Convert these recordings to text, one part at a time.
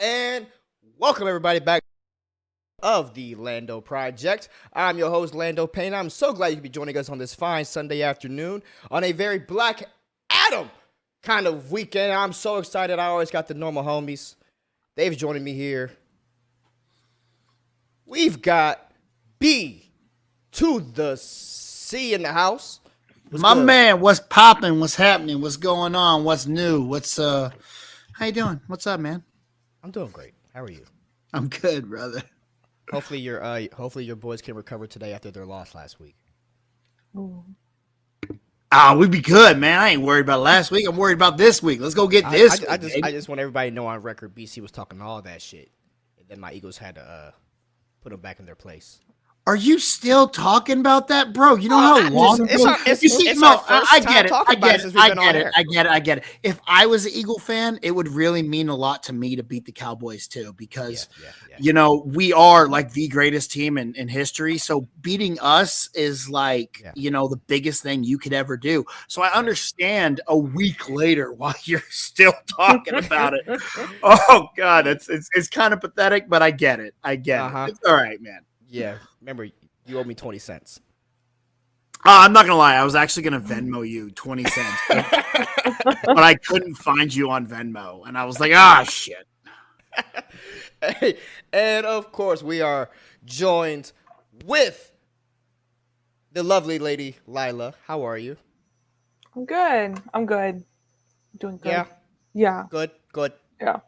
And welcome everybody back of the Lando Project. I'm your host, Lando Payne. I'm so glad you could be joining us on this fine Sunday afternoon on a very Black Adam kind of weekend. I'm so excited. I always got the normal homies. Dave's joining me here. We've got B to the C in the house. What's My good? man, what's popping? What's happening? What's going on? What's new? How you doing? What's up, man? I'm doing great. How are you? I'm good, brother. Hopefully your boys can recover today after their loss last week. We'd be good, man. I ain't worried about last week. I'm worried about this week. Let's go get this. I just want everybody to know on record, BC was talking all that shit, and then my Eagles had to put them back in their place. Are you still talking about that, bro? You know how long it's our first time talking about it since we've been on air. I get it. If I was an Eagle fan, it would really mean a lot to me to beat the Cowboys too, because you know we are like the greatest team in history. So beating us is like the biggest thing you could ever do. So I understand a week later why you're still talking about it. Oh God, it's kind of pathetic, but I get it. It. It's all right, man. Yeah, remember, you owe me 20 cents. I'm not going to lie. I was actually going to Venmo you 20 cents. But I couldn't find you on Venmo. And I was like, shit. Hey, and, of course, we are joined with the lovely lady, Lilah. How are you? I'm good. Doing good. Yeah. Good. Yeah.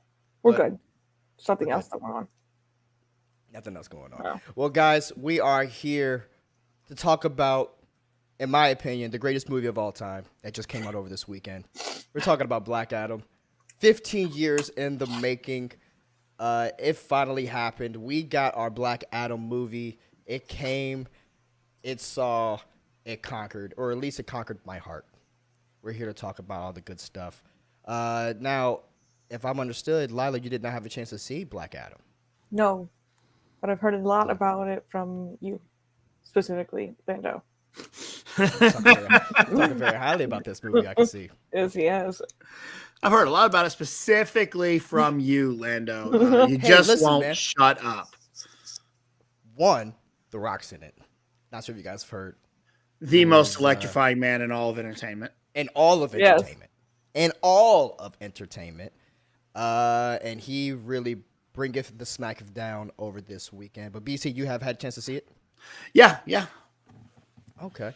We're good. Something else going on. Nothing else going on. No. Well, guys, we are here to talk about, in my opinion, the greatest movie of all time that just came out over this weekend. We're talking about Black Adam. 15 years in the making. It finally happened. We got our Black Adam movie. It came, it saw, it conquered, or at least it conquered my heart. We're here to talk about all the good stuff. Now, if I'm understood, Lilah, you did not have a chance to see Black Adam. No. But I've heard a lot about it from you, specifically, Lando. Talking very highly about this movie, I can see. Yes. I've heard a lot about it specifically from you, Lando. You won't shut up. One, The Rock's in it. Not sure if you guys have heard. The most electrifying man in all of entertainment. In all of entertainment. Yes. In all of entertainment. And he really bringeth the smack down over this weekend. But BC, you have had a chance to see it? Yeah. Okay.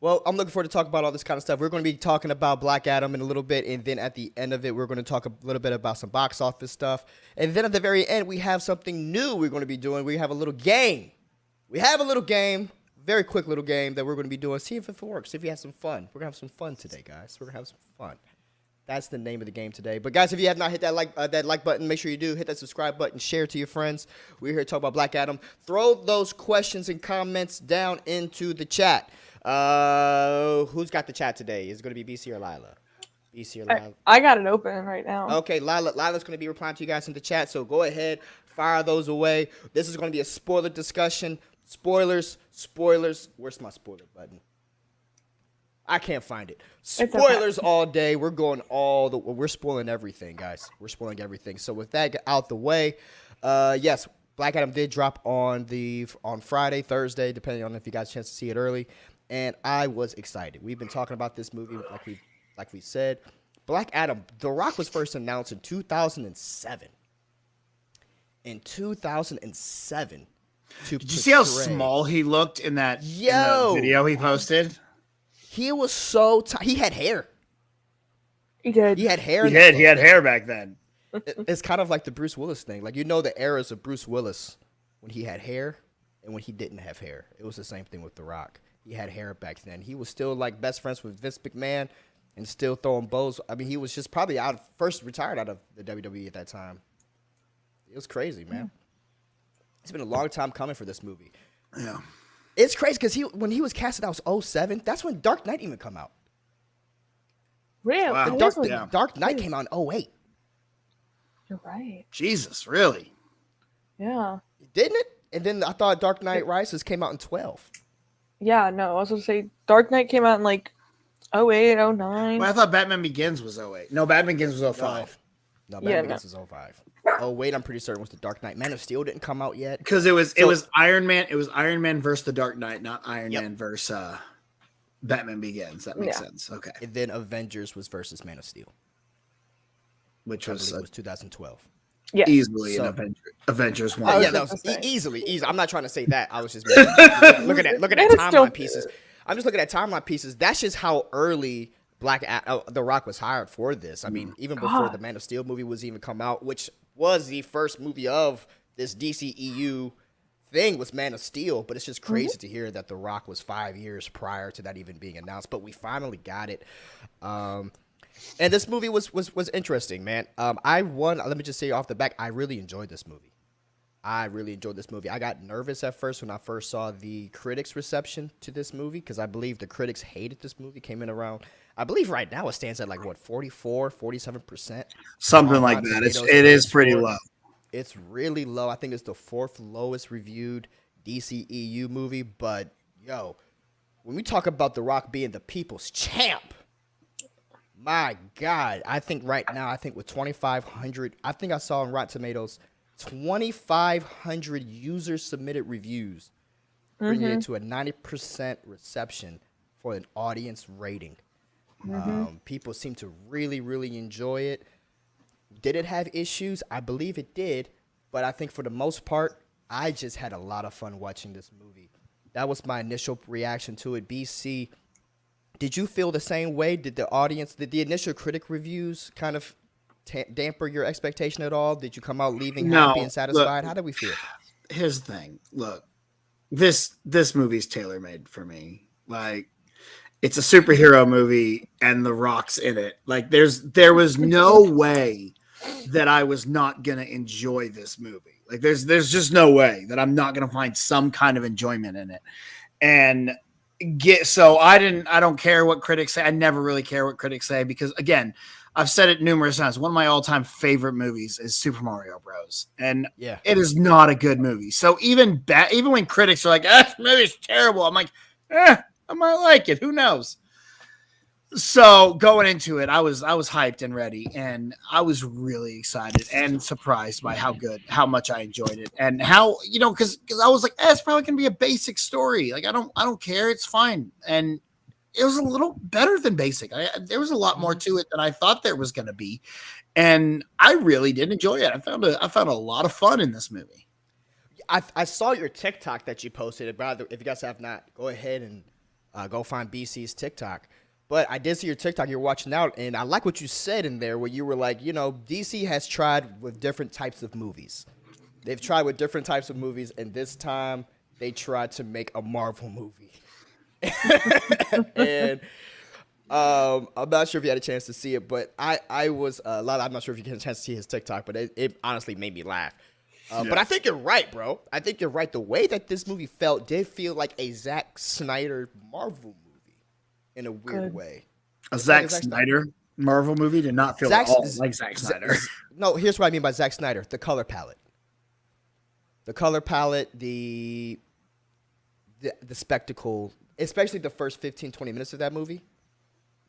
Well, I'm looking forward to talk about all this kind of stuff. We're going to be talking about Black Adam in a little bit, and then at the end of it, we're going to talk a little bit about some box office stuff. And then at the very end, we have something new we're going to be doing. We have a little game. Very quick little game that we're going to be doing. See if it works, see if you have some fun. We're going to have some fun today, guys. We're going to have some fun. That's the name of the game today. But guys, if you have not hit that like button, make sure you do. Hit that subscribe button. Share it to your friends. We're here to talk about Black Adam. Throw those questions and comments down into the chat. Who's got the chat today? Is it going to be BC or Lilah? BC or Lilah? I got it open right now. Okay, Lilah's going to be replying to you guys in the chat. So go ahead, fire those away. This is going to be a spoiler discussion. Spoilers. Where's my spoiler button? I can't find it. Spoilers all day. We're going we're spoiling everything, guys. We're spoiling everything. So with that out the way, yes, Black Adam did drop on Friday, Thursday, depending on if you got a chance to see it early. And I was excited. We've been talking about this movie, like we said. Black Adam, The Rock was first announced in 2007. In 2007. Did you see how small he looked in that video he posted? He was so he had hair. He did. He had hair. He had hair back then. It's kind of like the Bruce Willis thing. Like, the eras of Bruce Willis when he had hair and when he didn't have hair. It was the same thing with The Rock. He had hair back then. He was still like best friends with Vince McMahon and still throwing bows. I mean, he was just probably first retired out of the WWE at that time. It was crazy, man. It's been a long time coming for this movie. Yeah. It's crazy because when he was casted out, it was 2007. That's when Dark Knight even come out. Really? Wow. Dark Knight came out in 2008. You're right. Jesus, really? Yeah. Didn't it? And then I thought Dark Knight Rises came out in 2012. Yeah, no. I was going to say Dark Knight came out in 08, 09. Well, I thought Batman Begins was 08. No, Batman Begins was 05. No, Yeah, Batman Begins was 05. Oh wait, I'm pretty certain it was The Dark Knight. Man of Steel didn't come out yet. Because it was Iron Man. It was Iron Man versus The Dark Knight, not Iron Yep. Man versus Batman Begins. That makes sense. Okay. And then Avengers was versus Man of Steel, Which I was believe was 2012. Yes. easily So- an Avengers Oh one. yeah, was that just was gonna say. easily. I'm not trying to say that. I was just looking at Man of Steel- timeline pieces. I'm just looking at timeline pieces. That's just how early The Rock was hired for this. I mean, even before God. the Man of Steel movie was even come out, which was the first movie of this DCEU thing, was Man of Steel. But it's just crazy to hear that The Rock was 5 years prior to that even being announced. But we finally got it. And this movie was interesting, man. Let me just say off the back, I really enjoyed this movie. I got nervous at first when I first saw the critics' reception to this movie, because I believe the critics hated this movie. Came in around, I believe right now it stands at like what, 44, 47%. Something on like Rotten that. Tomatoes It is critic pretty score. low. It's really low. I think it's the 4th lowest reviewed DCEU movie. But yo, when we talk about The Rock being the people's champ, my God, I think right now, with 2,500, I think I saw on Rotten Tomatoes, 2,500 user submitted reviews, bringing it to a 90% reception for an audience rating. People seem to really, really enjoy it. Did it have issues? I believe it did, but I think for the most part, I just had a lot of fun watching this movie. That was my initial reaction to it. BC, did you feel the same way? Did the initial critic reviews kind of damper your expectation at all? Did you come out leaving happy and satisfied? How did we feel? Here's the thing. Look, this movie's tailor made for me. Like, it's a superhero movie, and The Rock's in it. Like, there was no way that I was not gonna enjoy this movie. Like, there's just no way that I'm not gonna find some kind of enjoyment in it. And I don't care what critics say. I never really care what critics say, because again, I've said it numerous times. One of my all-time favorite movies is Super Mario Bros. And it is not a good movie. So even when critics are like, "This movie's terrible," I'm like, I might like it. Who knows? So going into it, I was hyped and ready, and I was really excited and surprised by how much I enjoyed it, and how, because I was like, it's probably gonna be a basic story. Like, I don't care. It's fine. And it was a little better than basic. There was a lot more to it than I thought there was going to be, and I really did enjoy it. I found a lot of fun in this movie. I saw your TikTok that you posted. Brother, if you guys have not, go ahead and go find BC's TikTok. But I did see your TikTok. You're watching out, and I like what you said in there, where you were like, DC has tried with different types of movies. They've tried with different types of movies, and this time they tried to make a Marvel movie. And I'm not sure if you had a chance to see it, but I was I'm not sure if you had a chance to see his TikTok, but it honestly made me laugh. But I think you're right, bro. I think you're right. The way that this movie did feel like a Zack Snyder Marvel movie in a weird way. A Zack Snyder Marvel movie did not feel at all like Zack Snyder. No, here's what I mean by Zack Snyder: the color palette, the spectacle. Especially the first 15, 20 minutes of that movie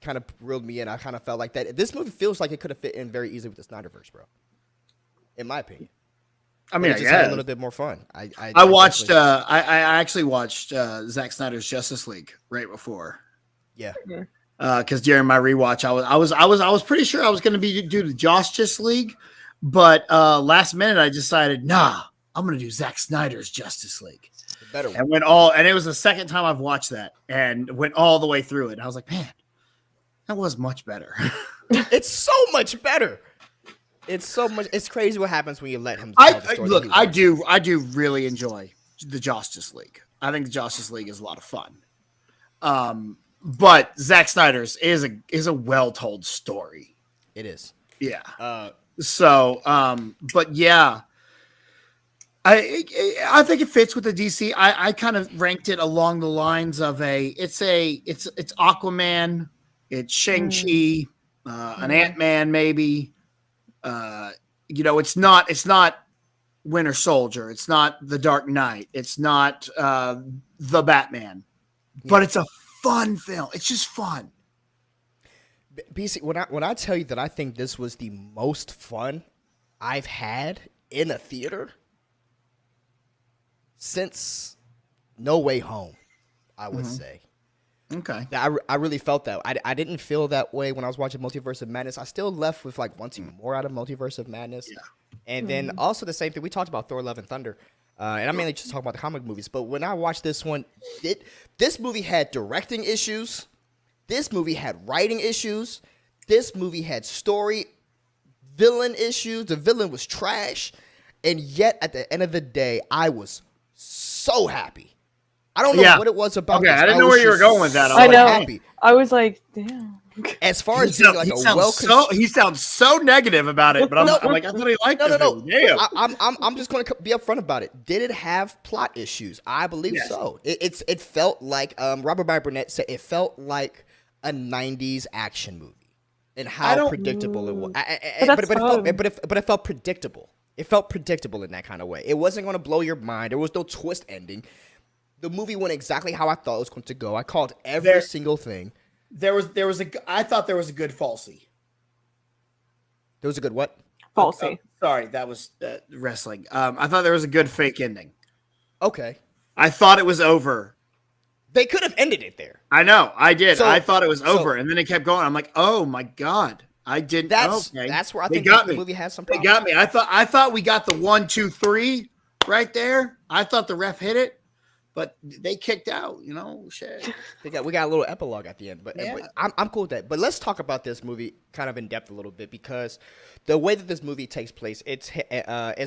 kind of reeled me in. I kind of felt like that. This movie feels like it could have fit in very easily with the Snyderverse, bro. In my opinion. I mean, it just had a little bit more fun. I actually watched Zack Snyder's Justice League right before. Yeah. Because during my rewatch, I was pretty sure I was going to do the Justice League, but last minute I decided, nah, I'm going to do Zack Snyder's Justice League. Better one. And it was the second time I've watched that, and went all the way through it. And I was like, man, that was much better. It's so much better. It's crazy what happens when you let him. I do really enjoy the Justice League. I think the Justice League is a lot of fun. But Zack Snyder's is a well told story. It is. Yeah. But yeah. I think it fits with the DC. I kind of ranked it along the lines of it's Aquaman, it's Shang-Chi, an Ant-Man maybe. It's not Winter Soldier, it's not The Dark Knight, it's not the Batman, but it's a fun film. It's just fun. BC, when I tell you that I think this was the most fun I've had in a theater since No Way Home, I would say. Okay. I really felt that. I didn't feel that way when I was watching Multiverse of Madness. I still left with like wanting more out of Multiverse of Madness. Yeah. And then also the same thing. We talked about Thor: Love and Thunder. And I'm mainly just talking about the comic movies. But when I watched this one, this movie had directing issues. This movie had writing issues. This movie had villain issues. The villain was trash. And yet, at the end of the day, I was so happy. I don't know what it was about this. I didn't know where you were going with that. I know. Happy. I was like, damn. As far as being like he sounds so negative about it, but I'm like, I thought he liked it. No. Yeah. I'm just going to be upfront about it. Did it have plot issues? I believe so. It felt like Robert Burnett said it felt like a 90s action movie and how predictable it was. But it felt predictable. It felt predictable in that kind of way. It wasn't going to blow your mind. There was no twist ending. The movie went exactly how I thought it was going to go. I called every single thing. I thought there was a good falsie. There was a good what? Falsie. Sorry, that was wrestling. I thought there was a good fake ending. Okay. I thought it was over. They could have ended it there. I know. I did. I thought it was over, and then it kept going. I'm like, oh my God. I didn't. That's where I think the movie has some problems. They got me. I thought we got the 1, 2, 3 right there. I thought the ref hit it. But they kicked out, shit. We got a little epilogue at the end, but I'm cool with that. But let's talk about this movie kind of in depth a little bit, because the way that this movie takes place, it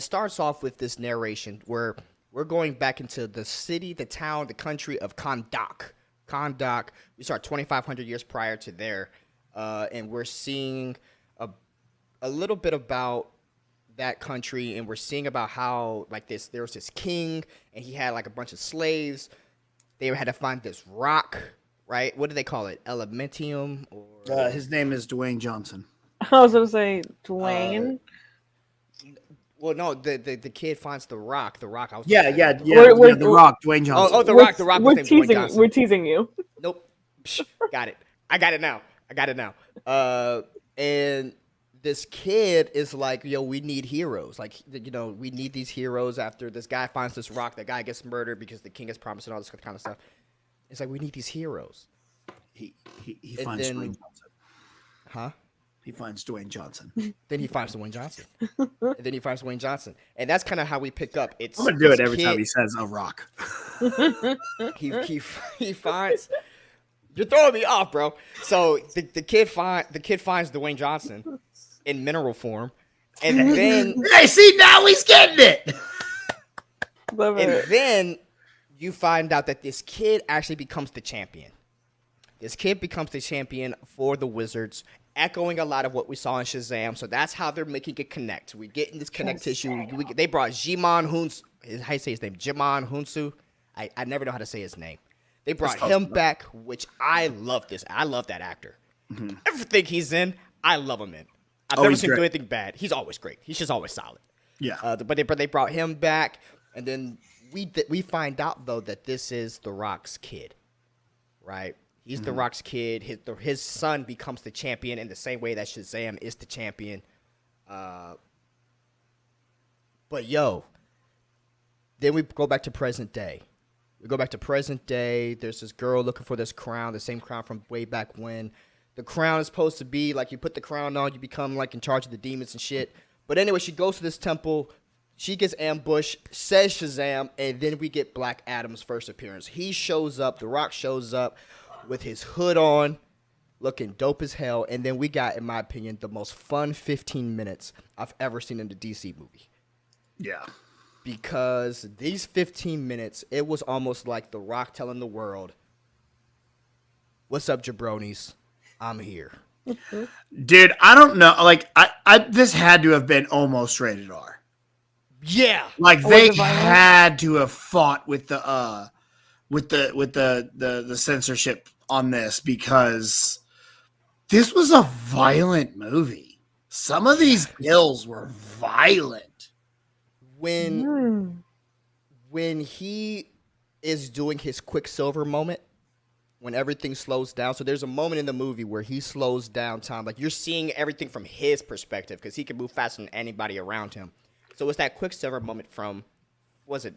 starts off with this narration where we're going back into the city, the town, the country of Kahndaq. Kahndaq. We start 2,500 years prior to there, and we're seeing a little bit about that country, and we're seeing about how there was this king, and he had like a bunch of slaves. They had to find this rock, right? What do they call it? Elementium? Or his name is Dwayne Johnson. I was gonna say Dwayne. Well, no, the kid finds the rock. The rock. The rock. Dwayne Johnson. Oh, the rock. The rock. We're teasing you. Nope. Got it. I got it now. And this kid is like, yo, we need heroes. Like, we need these heroes after this guy finds this rock. That guy gets murdered because the king has promised and all this kind of stuff. It's like, we need these heroes. He finds Dwayne Johnson. Huh? He finds Dwayne Johnson. Then he finds Dwayne Johnson. And that's kind of how we pick up. I'm going to do it every time he says a rock. he finds... You're throwing me off, bro. So the kid finds Dwayne Johnson in mineral form, and then hey, see, now he's getting it. And then you find out that this kid actually becomes the champion. This kid becomes the champion for the Wizards, echoing a lot of what we saw in Shazam. So that's how they're making it connect. We get in this connect tissue. They brought Jimon Hunsu. How you say his name? Jimon Hunsu. I never know how to say his name. They brought him back, which I love this. I love that actor. Mm-hmm. Everything he's in, I love him in. I've never seen him do anything bad. He's always great. He's just always solid. Yeah. But they brought him back, and then we find out though that this is The Rock's kid, right? He's The Rock's kid. His son becomes the champion in the same way that Shazam is the champion. But then we go back to present day. There's this girl looking for this crown, the same crown from way back when. The crown is supposed to be like, you put the crown on, you become like in charge of the demons and shit. But anyway, she goes to this temple. She gets ambushed, says Shazam, and then we get Black Adam's first appearance. He shows up, The Rock shows up with his hood on, looking dope as hell. And then we got, in my opinion, the most fun 15 minutes I've ever seen in the DC movie. Yeah. Because these 15 minutes, it was almost like The Rock telling the world, what's up, jabronis? I'm here. Dude, I don't know. Like, I this had to have been almost rated R. Yeah. Like, they had to have fought with the censorship on this, because this was a violent movie. Some of these kills were violent. When he is doing his Quicksilver moment, when everything slows down. So there's a moment in the movie where he slows down time. Like, you're seeing everything from his perspective because he can move faster than anybody around him. So it's that Quicksilver moment from, was it?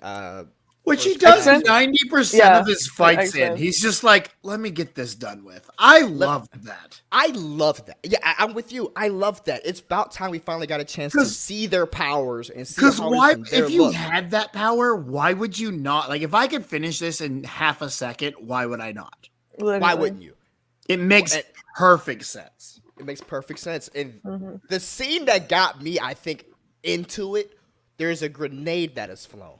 Which he does X-Men? 90% of his fights in. X-Men. He's just like, let me get this done with. I love that. I love that. Yeah, I'm with you. I love that. It's about time we finally got a chance to see their powers and see Because how why, their if you look. had that power, why would you not? Like, if I could finish this in half a second, why would I not? Literally. Why wouldn't you? It makes perfect sense. It makes perfect sense. And the scene that got me, I think, into it, there's a grenade that is flown.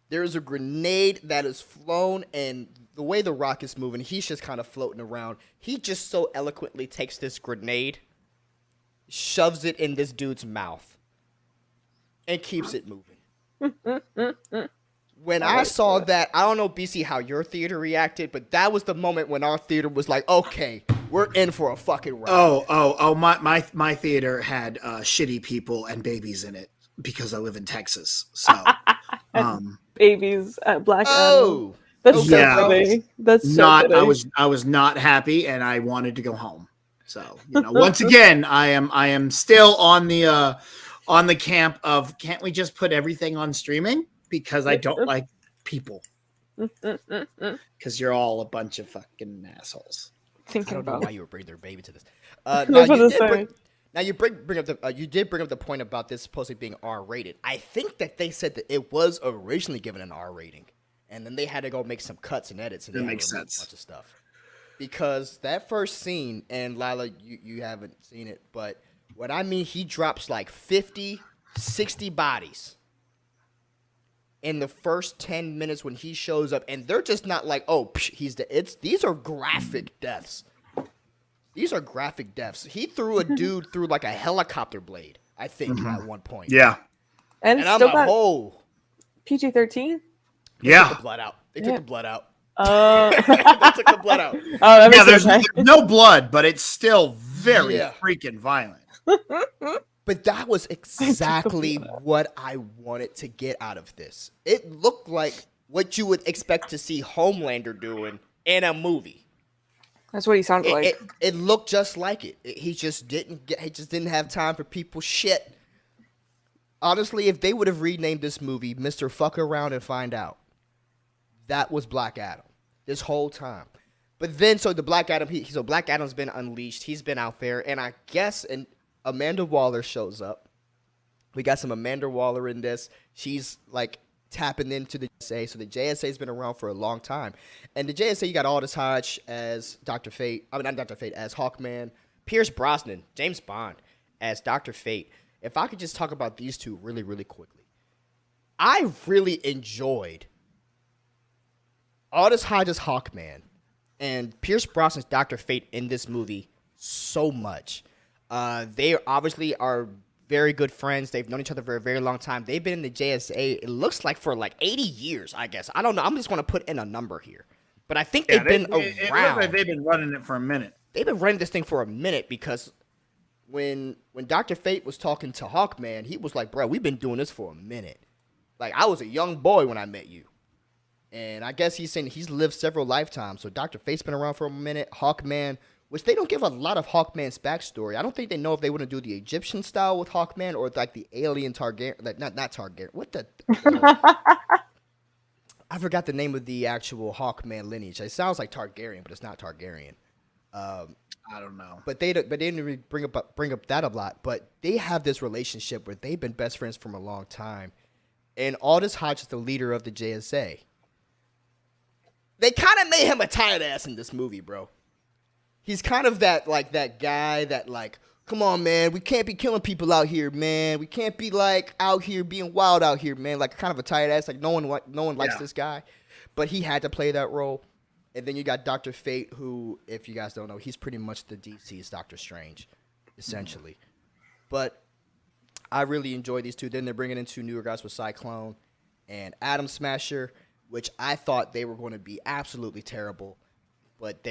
There's a grenade that is flown, and the way The Rock is moving, he's just kind of floating around. He just so eloquently takes this grenade, shoves it in this dude's mouth, and keeps it moving. When I saw that, I don't know, BC, how your theater reacted, but that was the moment when our theater was like, okay, we're in for a fucking ride. My theater had shitty people and babies in it because I live in Texas. So, Babies at Black Adam. Oh, That's so yeah. funny. That's so not funny. I was not happy and I wanted to go home. So, once again, I am still on the camp of, can't we just put everything on streaming? Because I don't like people. Because you're all a bunch of fucking assholes. I don't know why you would bring their baby to this. You did bring up the point about this supposedly being R-rated. I think that they said that it was originally given an R rating, and then they had to go make some cuts and edits, and that makes sense. A bunch of stuff. Because that first scene, and Lilah, you haven't seen it, but what I mean, he drops like 50, 60 bodies in the first 10 minutes when he shows up, and they're just not like, oh, he's the. These are graphic deaths. These are graphic deaths. He threw a dude through like a helicopter blade, I think, at one point. Yeah. And I'm still like, got oh. PG-13? They took the blood out. They took the blood out. They took the blood out. Oh, that makes there's sense. no blood, but it's still very freaking violent. But that was exactly what I wanted to get out of this. It looked like what you would expect to see Homelander doing in a movie. That's what he sounded like. It looked just like it. He just didn't have time for people's shit. Honestly, if they would have renamed this movie Mr. Fuck Around and Find Out, that was Black Adam this whole time. But then, so the Black Adam, so Black Adam's been unleashed. He's been out there, and I guess Amanda Waller shows up. We got some Amanda Waller in this. She's like tapping into the JSA. So the JSA has been around for a long time. And the JSA, you got Aldous Hodge as Dr. Fate. I mean, not Dr. Fate, as Hawkman. Pierce Brosnan, James Bond, as Dr. Fate. If I could just talk about these two really, really quickly. I really enjoyed Aldous Hodge's Hawkman and Pierce Brosnan's Dr. Fate in this movie so much. They obviously are very good friends. They've known each other for a very long time. They've been in the JSA, it looks like, for like 80 years, I guess. I don't know. I'm just going to put in a number here. But I think they've been around. It looks like they've been running it for a minute. They've been running this thing for a minute because when Dr. Fate was talking to Hawkman, he was like, bro, we've been doing this for a minute. Like, I was a young boy when I met you. And I guess he's saying he's lived several lifetimes. So Dr. Fate's been around for a minute. Hawkman, which they don't give a lot of Hawkman's backstory. I don't think they know if they want to do the Egyptian style with Hawkman or like the alien Targaryen. Like, not Targaryen. What the? I forgot the name of the actual Hawkman lineage. It sounds like Targaryen, but it's not Targaryen. I don't know. But they didn't really bring up that a lot. But they have this relationship where they've been best friends from a long time. And Aldous Hodge is the leader of the JSA. They kind of made him a tired ass in this movie, bro. He's kind of that guy that like, come on, man, we can't be killing people out here, man. We can't be like out here being wild out here, man. Like kind of a tired ass. Like no one likes this guy, but he had to play that role. And then you got Dr. Fate, who, if you guys don't know, he's pretty much the DC's Doctor Strange, essentially. But I really enjoy these two. Then they're bringing in two newer guys with Cyclone and Atom Smasher, which I thought they were going to be absolutely terrible, but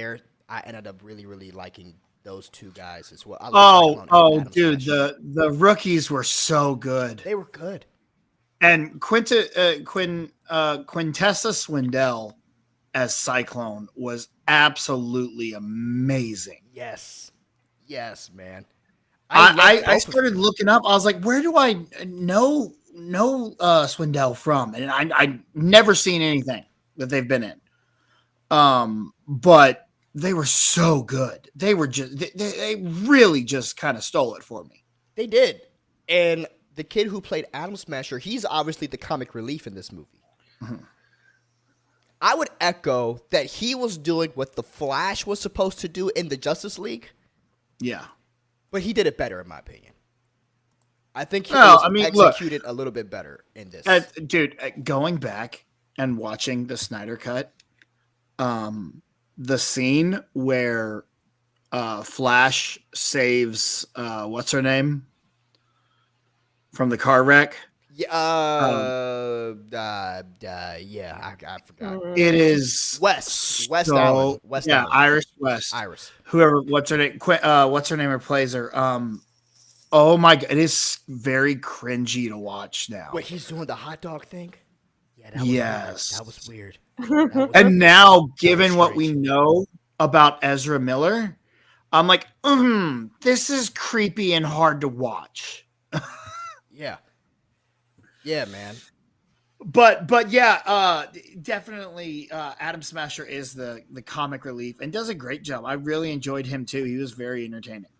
I ended up really, really liking those two guys as well. Dude, the rookies were so good. They were good. And Quintessa Swindell as Cyclone was absolutely amazing. Yes, man. I started looking up. I was like, where do I know Swindell from? And I never seen anything that they've been in. But they were so good. They were just they really just kind of stole it for me. They did. And the kid who played Atom Smasher, he's obviously the comic relief in this movie. Mm-hmm. I would echo that he was doing what the Flash was supposed to do in the Justice League. Yeah. But he did it better, in my opinion. I think he executed a little bit better in this. Dude, going back and watching the Snyder Cut, the scene where Flash saves what's her name from the car wreck. Yeah, I forgot. It is West Island. West Island. Iris West. Iris. Whoever, what's her name? What's her name? Replays her. Oh my god, it is very cringy to watch now. Wait, he's doing the hot dog thing? Yeah, that was weird. And now, given what we know about Ezra Miller, I'm like, this is creepy and hard to watch. Yeah. Yeah, man. But yeah, definitely Atom Smasher is the comic relief and does a great job. I really enjoyed him too. He was very entertaining.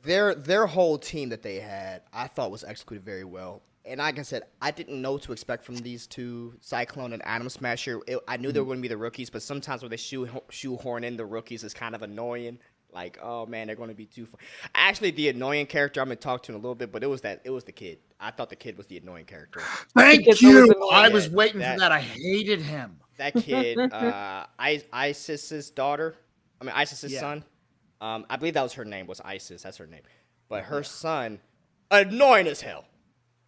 Their whole team that they had, I thought was executed very well. And like I said, I didn't know what to expect from these two, Cyclone and Atom Smasher. I knew they were going to be the rookies, but sometimes when they shoehorn in the rookies, it's kind of annoying. Like, oh man, they're going to be too fun. Actually, the annoying character I'm going to talk to in a little bit, but it was the kid. I thought the kid was the annoying character. Thank you. I was waiting for that. I hated him. That kid, Isis's daughter. I mean, Isis's son. I believe that was her name. Was Isis? That's her name. But her son, annoying as hell.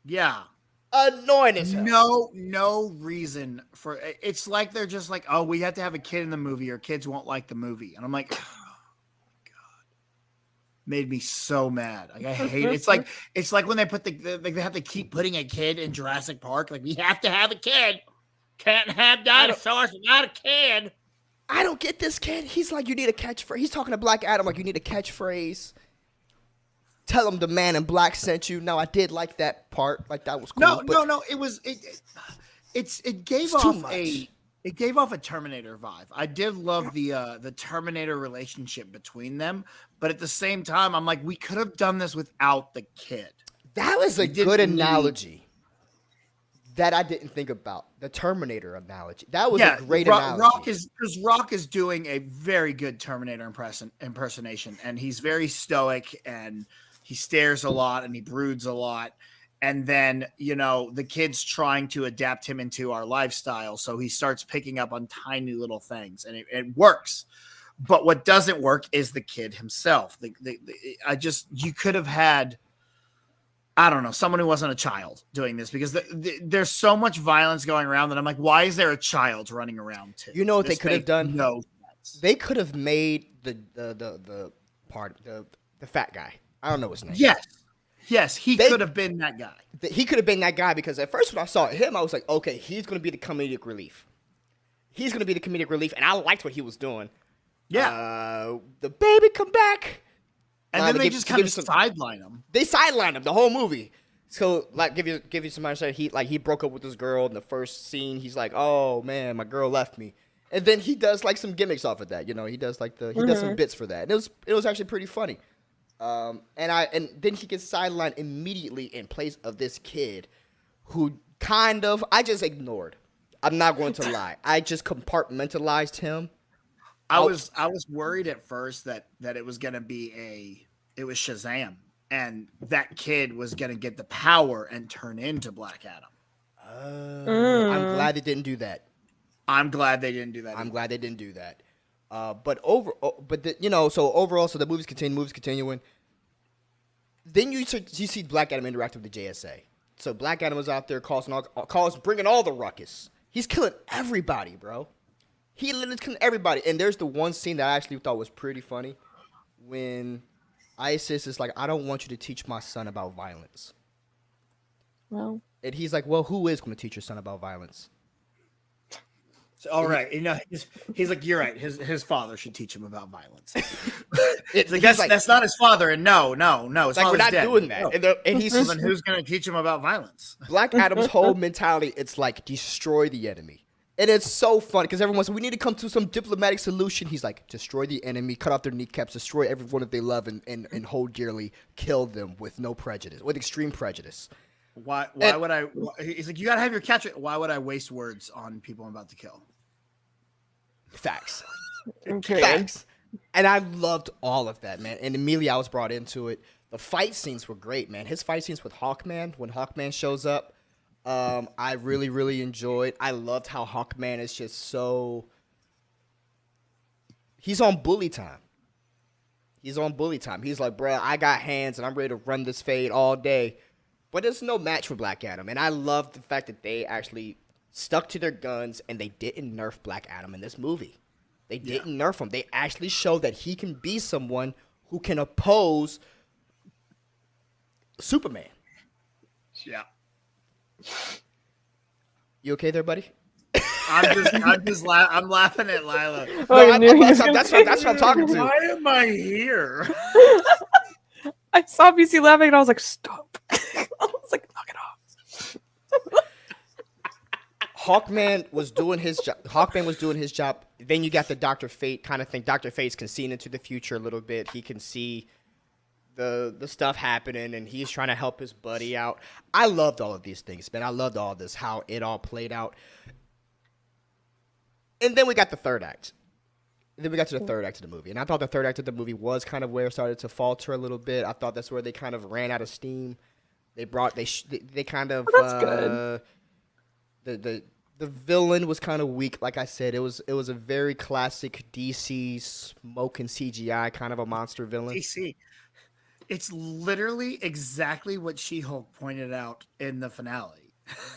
Yeah. Annoying as hell. No reason for it. It's like they're just like, oh, we have to have a kid in the movie or kids won't like the movie. And I'm like, made me so mad. Like I hate it. It's like when they put they have to keep putting a kid in Jurassic Park. Like we have to have a kid. Can't have dinosaurs without a kid. I don't get this kid. He's like, you need a catchphrase. He's talking to Black Adam like you need a catchphrase. Tell him the man in black sent you. No, I did like that part. Like that was cool. No. It gave off a Terminator vibe. I did love the Terminator relationship between them, but at the same time, I'm like, we could have done this without the kid. That was a good analogy that I didn't think about. The Terminator analogy. That was a great analogy. Rock is doing a very good Terminator impersonation, and he's very stoic, and he stares a lot, and he broods a lot. And then, the kid's trying to adapt him into our lifestyle. So he starts picking up on tiny little things and it works. But what doesn't work is the kid himself. You could have had, I don't know, someone who wasn't a child doing this because there's so much violence going around that I'm like, why is there a child running around too? You know what they could have done? No. They could have made the fat guy. I don't know his name. Yes, he could have been that guy. He could have been that guy because at first when I saw him, I was like, okay, he's going to be the comedic relief. And I liked what he was doing. Yeah. The baby come back. And then they just kind of sideline him. They sidelined him the whole movie. So, like, give you some understanding. He broke up with this girl in the first scene. He's like, oh, man, my girl left me. And then he does, like, some gimmicks off of that. He does, does some bits for that. And it was actually pretty funny. And then he gets sidelined immediately in place of this kid who I just ignored. I'm not going to lie. I just compartmentalized him. I was worried at first that it was going to be it was Shazam and that kid was going to get the power and turn into Black Adam. I'm glad they didn't do that. I'm glad they didn't do that. So overall, so the movie's continuing. Then you see Black Adam interact with the JSA. So Black Adam was out there bringing all the ruckus. He's killing everybody, bro. He literally killing everybody. And there's the one scene that I actually thought was pretty funny when Isis is like, I don't want you to teach my son about violence. Well, And he's like, well, who is going to teach your son about violence? So, all right, he's like, you're right. His father should teach him about violence. That's not his father, and no. His like, we're not dead. doing that. No. And he's So then who's going to teach him about violence? Black Adam's whole mentality, it's like destroy the enemy. And it's so funny because everyone says we need to come to some diplomatic solution. He's like, destroy the enemy, cut off their kneecaps, destroy everyone that they love and hold dearly, kill them with no prejudice, with extreme prejudice. Why would I? He's like, you gotta have your catch. Why would I waste words on people I'm about to kill? Facts. Okay. Facts. And I loved all of that, man. And immediately I was brought into it. The fight scenes were great, man. His fight scenes with Hawkman, when Hawkman shows up, I really, really enjoyed. I loved how Hawkman is just so. He's on bully time. He's on bully time. He's like, bruh, I got hands and I'm ready to run this fade all day. But there's no match for Black Adam. And I love the fact that they actually stuck to their guns and they didn't nerf Black Adam in this movie. They didn't nerf him. They actually showed that he can be someone who can oppose Superman. Yeah. You okay there, buddy? I'm laughing at Lilah. No, that's what I'm talking to. Why am I here? I saw BC laughing and I was like, stop. I was like, knock it off. Hawkman was doing his job. Then you got the Dr. Fate kind of thing. Dr. Fate's can see into the future a little bit. He can see the stuff happening, and he's trying to help his buddy out. I loved all of these things, man. I loved all this, how it all played out. And then we got the third act. Then we got to the third act of the movie. And I thought the third act of the movie was kind of where it started to falter a little bit. I thought that's where they kind of ran out of steam. They kind of That's good. The villain was kind of weak. Like I said, it was a very classic DC smoke and CGI kind of a monster villain. DC. It's literally exactly what She-Hulk pointed out in the finale.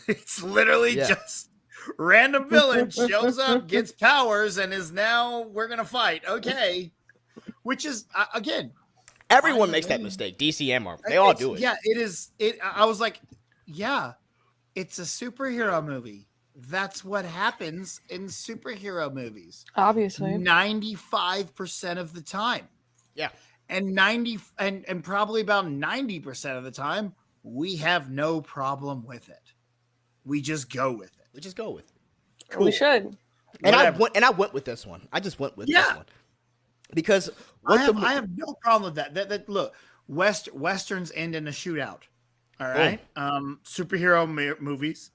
It's literally just random villain shows up, gets powers, and is now we're gonna fight. Okay, which is again, everyone makes that mistake. DC and Marvel, they all do it. Yeah, it is. I was like, yeah, it's a superhero movie. That's what happens in superhero movies. Obviously, 95% of the time. Yeah, and and probably about 90% of the time, we have no problem with it. We just go with it. Cool. We should. And I went with this one. I just went with this one because I have no problem with that. That look, westerns end in a shootout. All right, superhero movies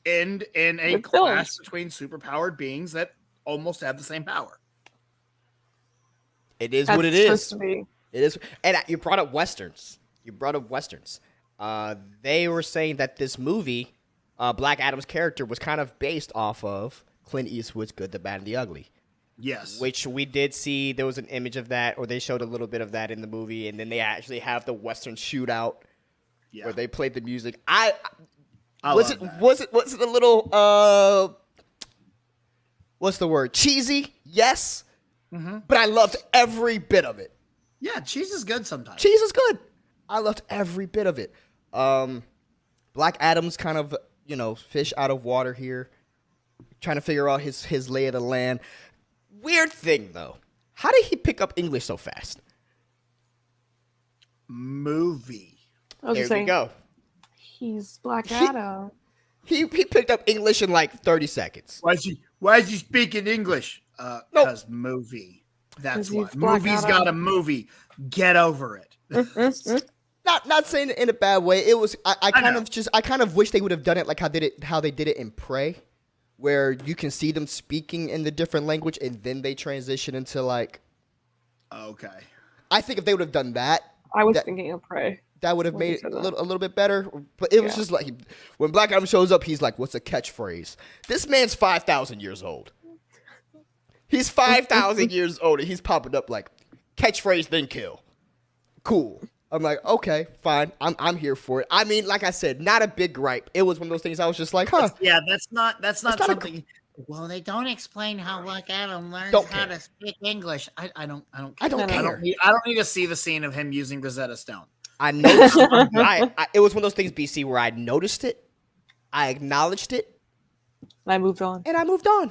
end in a clash between superpowered beings that almost have the same power. It is what it is. It is, and you brought up westerns. They were saying that this movie, Black Adam's character, was kind of based off of Clint Eastwood's Good, the Bad, and the Ugly. Yes. Which we did see. There was an image of that, or they showed a little bit of that in the movie, and then they actually have the western shootout where they played the music. Was it a little what's the word? Cheesy? Yes. Mm-hmm. But I loved every bit of it. Yeah, cheese is good sometimes. Cheese is good. I loved every bit of it. Black Adam's kind of, fish out of water here, trying to figure out his lay of the land. Weird thing, though. How did he pick up English so fast? Movie. There we go. He's Black Adam. He picked up English in like 30 seconds. Why is he speaking English? Because movie. That's why. Movie's got a movie. Get over it. Not saying it in a bad way. It was I kind of wish they would have done it like how they did it in Prey, where you can see them speaking in the different language and then they transition into like. Okay. I think if they would have done that, I was thinking of Prey. That would have made it a little bit better. But it was just like when Black Adam shows up, he's like, "What's a catchphrase?" This man's 5,000 years old. He's 5,000 years old, and he's popping up like catchphrase, then kill. Cool. I'm like, okay, fine. I'm here for it. I mean, like I said, not a big gripe. It was one of those things I was just like, huh. Yeah, that's not something. Well, they don't explain how Black Adam learns how to speak English. I don't care. I don't need to see the scene of him using Rosetta Stone. I noticed. It was one of those things, BC, where I noticed it, I acknowledged it. I moved on. And I moved on.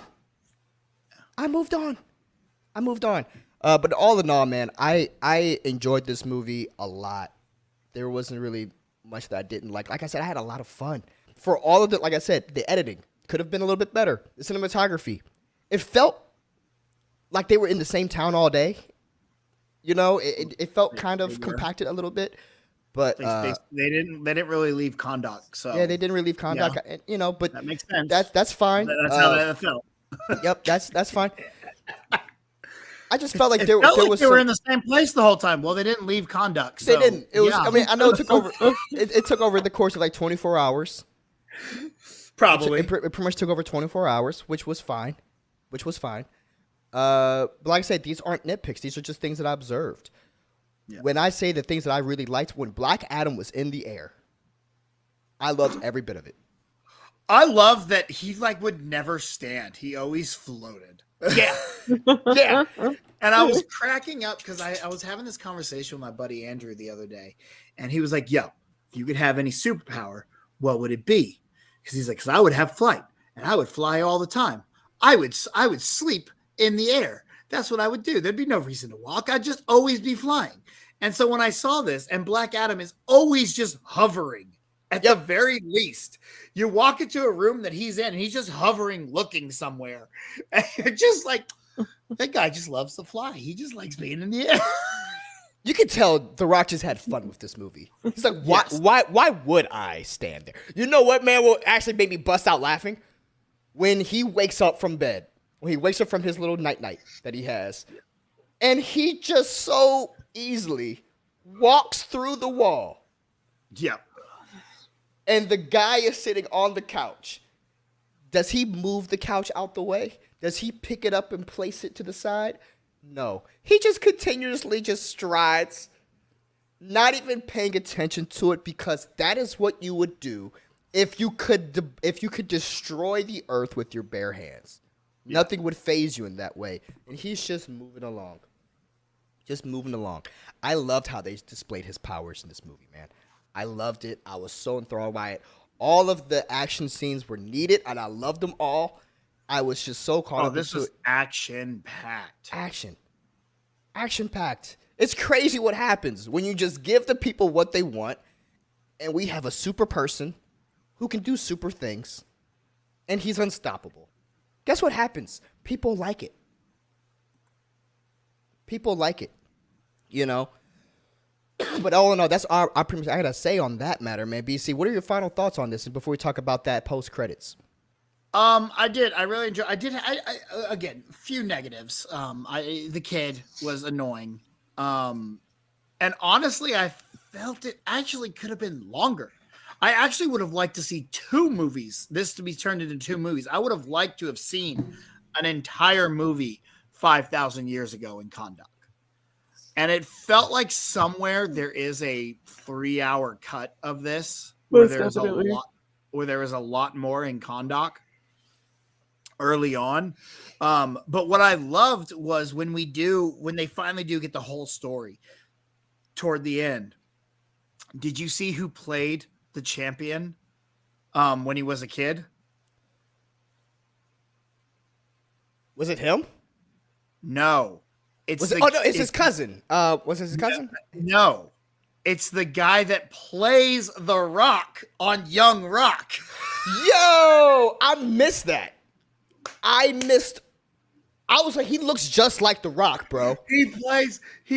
But all in all, man, I enjoyed this movie a lot. There wasn't really much that I didn't like. Like I said, I had a lot of fun. For all of it, like I said, the editing could have been a little bit better. The cinematography. It felt like they were in the same town all day. You know, it felt kind of compacted a little bit. But they didn't really leave Kondak. So yeah, they didn't really leave Kondak. Yeah. You know, but that makes sense. That's fine. That's how that felt. Yep, that's fine. I just felt like They were in some, the same place the whole time. Well, they didn't leave Kondak. So, they didn't. It was. yeah. I mean, I know it took over. It took over the course of like 24 hours. Probably. It pretty much took over 24 hours, which was fine. But like I said, these aren't nitpicks. These are just things that I observed. Yeah. When I say the things that I really liked, when Black Adam was in the air, I loved every bit of it. I love that he would never stand. He always floated. Yeah. Yeah. And I was cracking up because I was having this conversation with my buddy Andrew the other day. And he was like, yo, if you could have any superpower, what would it be? Because he's like, because I would have flight and I would fly all the time. I would sleep in the air. That's what I would do. There'd be no reason to walk. I'd just always be flying. And so when I saw this, and Black Adam is always just hovering at the very least. You walk into a room that he's in, and he's just hovering, looking somewhere. And you're just like, that guy just loves to fly. He just likes being in the air. You can tell The Rock just had fun with this movie. He's like, why would I stand there? You know what, man, will actually make me bust out laughing? When he wakes up from bed. When he wakes up from his little night that he has. And he just so easily walks through the wall. Yep. And the guy is sitting on the couch. Does he move the couch out the way? Does he pick it up and place it to the side? No. He just continuously just strides, not even paying attention to it, because that is what you would do if you could destroy the earth with your bare hands. Yeah. Nothing would faze you in that way. And he's just moving along. I loved how they displayed his powers in this movie, man. I loved it. I was so enthralled by it. All of the action scenes were needed, and I loved them all. I was just so caught up. This was action-packed. Action-packed. It's crazy what happens when you just give the people what they want, and we have a super person who can do super things, and he's unstoppable. Guess what happens? People like it. You know? But all in all, that's our pretty much I gotta say on that matter, man. BC, what are your final thoughts on this before we talk about that post credits? I really enjoyed. Again, few negatives. The kid was annoying. And honestly, I felt it actually could have been longer. I actually would have liked to see 2 movies. This to be turned into 2 movies. I would have liked to have seen an entire movie 5,000 years ago in Kondak. And it felt like somewhere there is a 3-hour cut of this where there is a lot more in Kondak early on. But what I loved was when they finally do get the whole story toward the end. Did you see who played the champion when he was a kid? Was it him? No. It's his cousin. Was it his cousin? No. It's the guy that plays The Rock on Young Rock. Yo, I missed that. I was like, he looks just like The Rock, bro. He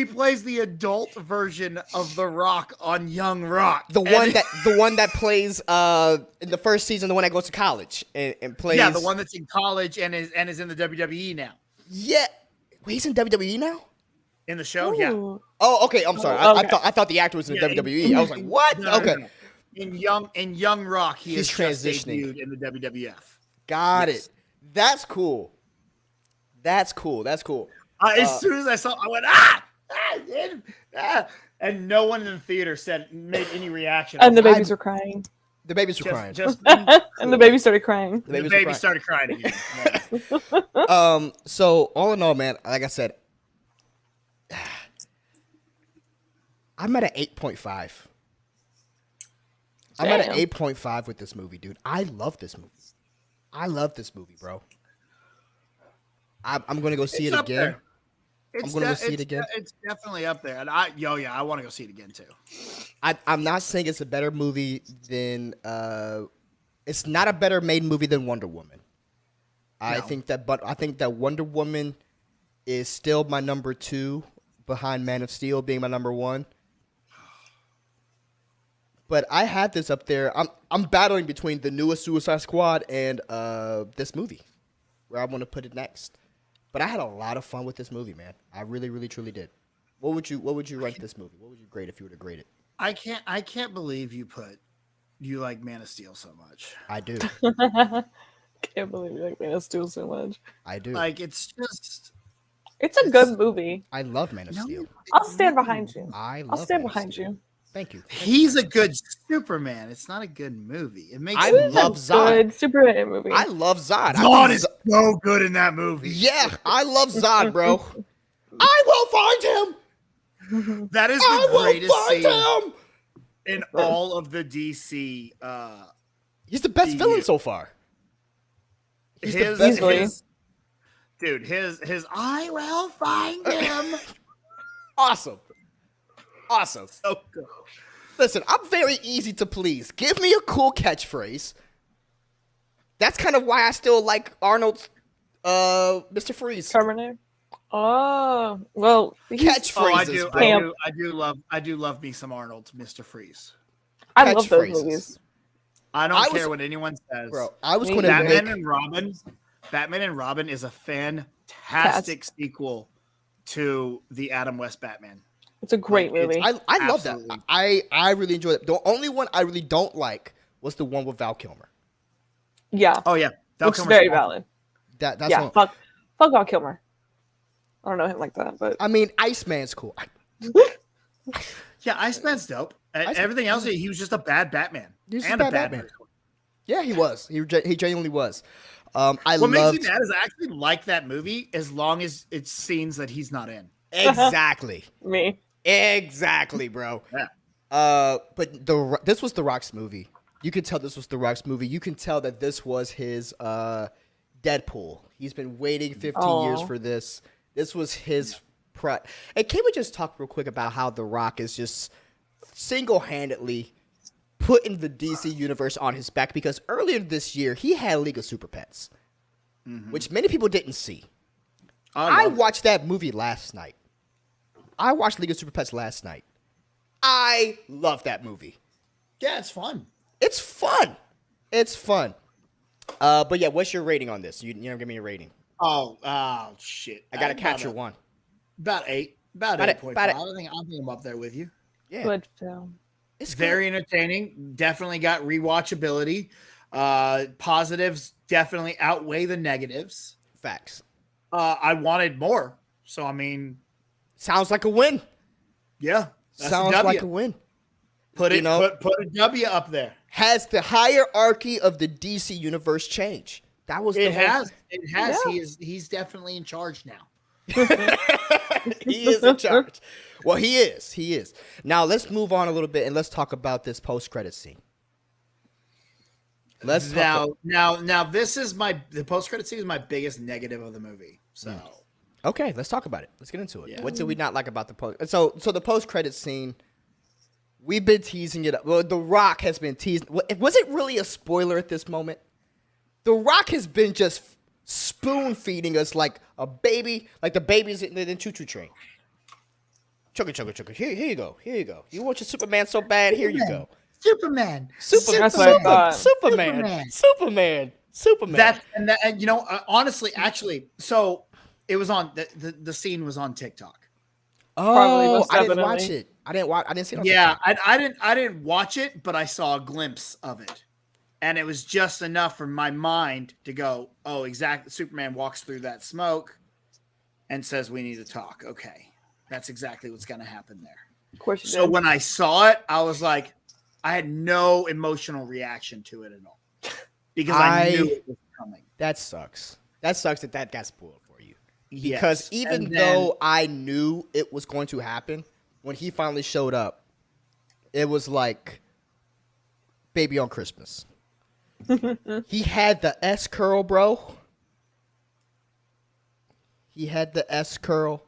plays the adult version of The Rock on Young Rock. The one that plays in the first season, the one that goes to college and plays. Yeah, the one that's in college and is in the WWE now. Yeah. Wait, he's in WWE now? In the show, Ooh. yeah. Oh, okay. I'm sorry. Okay. I thought the actor was in WWE. I was like, what? No, okay. No. In Young Rock, he's transitioning just debuted in the WWF. Got it. That's cool. That's cool. As soon as I saw, I went and no one in the theater made any reaction. And the babies were crying. The babies were crying. And the baby started crying. The baby started crying again. So all in all, man, like I said, I'm at an 8.5. I'm at an Damn. 8.5 with this movie, dude. I love this movie. I love this movie, bro. I'm gonna go see It's it up again. there. I'm gonna go see it again. It's definitely up there, and I want to go see it again too. I'm not saying it's a better movie than it's not a better made movie than Wonder Woman. I think that Wonder Woman is still my number 2 behind Man of Steel being my number 1. But I had this up there. I'm battling between the newest Suicide Squad and this movie, where I want to put it next. But I had a lot of fun with this movie, man. I really, really, truly did. What would you rank this movie? What would you grade if you were to grade it? I can't believe you like Man of Steel so much. I do. Can't believe you like Man of Steel so much. I do. Like it's a good movie. I love Man of Steel. I'll stand behind you. I'll stand behind you. Thank you. He's a good Superman. It's not a good movie. It makes I love It's a Zod. good Superman movie. I love Zod. Zod is so good in that movie. Yeah, I love Zod, bro. I will find him. That is I the will greatest find scene him. in all of the DC. He's the best villain so far. He's the His, best Easily. his dude, his I will find him. Awesome. Awesome. So good. Listen, I'm very easy to please. Give me a cool catchphrase. That's kind of why I still like Arnold's Mr. Freeze. Terminator. Oh well, Catchphrases, bro. I do love me some Arnold, Mr. Freeze. I love those Catchphrases. movies. I don't I care was- what anyone says. Bro, I was Me going to neither. make... Batman and Robin is a fantastic sequel to the Adam West Batman. It's a great movie. I love that. Absolutely. I really enjoyed it. The only one I really don't like was the one with Val Kilmer. Yeah, Oh yeah, Val which is Kilmer's very awesome. valid. That's Yeah, one. fuck Val Kilmer. I don't know him like that, but I mean, Iceman's cool. Yeah, Iceman's dope. Iceman- Everything else, he was just a bad Batman. He was just and a a bad bad Batman. person. Yeah, he was. He genuinely was. I What makes loved me mad is I actually like that movie as long as it's scenes that he's not in. exactly, me. exactly, bro. Yeah. But this was The Rock's movie. You can tell this was The Rock's movie. You can tell that this was his Deadpool. He's been waiting 15 years for this. This was his And can we just talk real quick about how The Rock is just single-handedly putting the DC universe on his back? Because earlier this year, he had League of Super Pets, which many people didn't see. I watched that movie last night. I watched League of Super Pets last night. I love that movie. Yeah, it's fun. It's fun. It's fun. But yeah, what's your rating on this? You never give me a rating. Oh shit! I gotta capture one. About 8. About About 8.5. about I think I'm up there with you. Yeah, Good film. it's Very entertaining. Definitely got rewatchability. Positives definitely outweigh the negatives. good. Facts. I wanted more. So I mean, Sounds like a win. yeah. That's Sounds a W. like a win. Put you it know- put a W up there. Has the hierarchy of the DC universe changed? That was the It whole- has. It has. Yeah. He's definitely in charge now. He is in charge. Well, he is. He is. Now let's move on a little bit and let's talk about this post-credit scene. Let's talk now this is the post credit scene is my biggest negative of the movie. So Okay, let's talk about it. Let's get into it. Yeah. What did we not like about the post? So the post-credit scene, we've been teasing it. Well, The Rock has been teasing. Was it really a spoiler at this moment? The Rock has been just spoon feeding us like a baby, like the babies in the Choo Choo Train. Chugga chugga chugga. Here you go. Here you go. You want your Superman so bad? Here you go. Superman. That's what I thought. Superman. And you know, honestly, actually, so it was on the scene was on TikTok. Probably, Oh, most I didn't definitely. watch it. I didn't see it on Yeah, TikTok. I didn't watch it, but I saw a glimpse of it, and it was just enough for my mind to go, "Oh, exactly." Superman walks through that smoke and says, "We need to talk." Okay, that's exactly what's going to happen there. Of course you So did. when I saw it, I was like, I had no emotional reaction to it at all because I knew it was coming. That sucks. That sucks that got spoiled for you. Yes. Because even And then- though I knew it was going to happen, when he finally showed up, it was like Baby on Christmas. He had the S curl, bro. He had the S curl.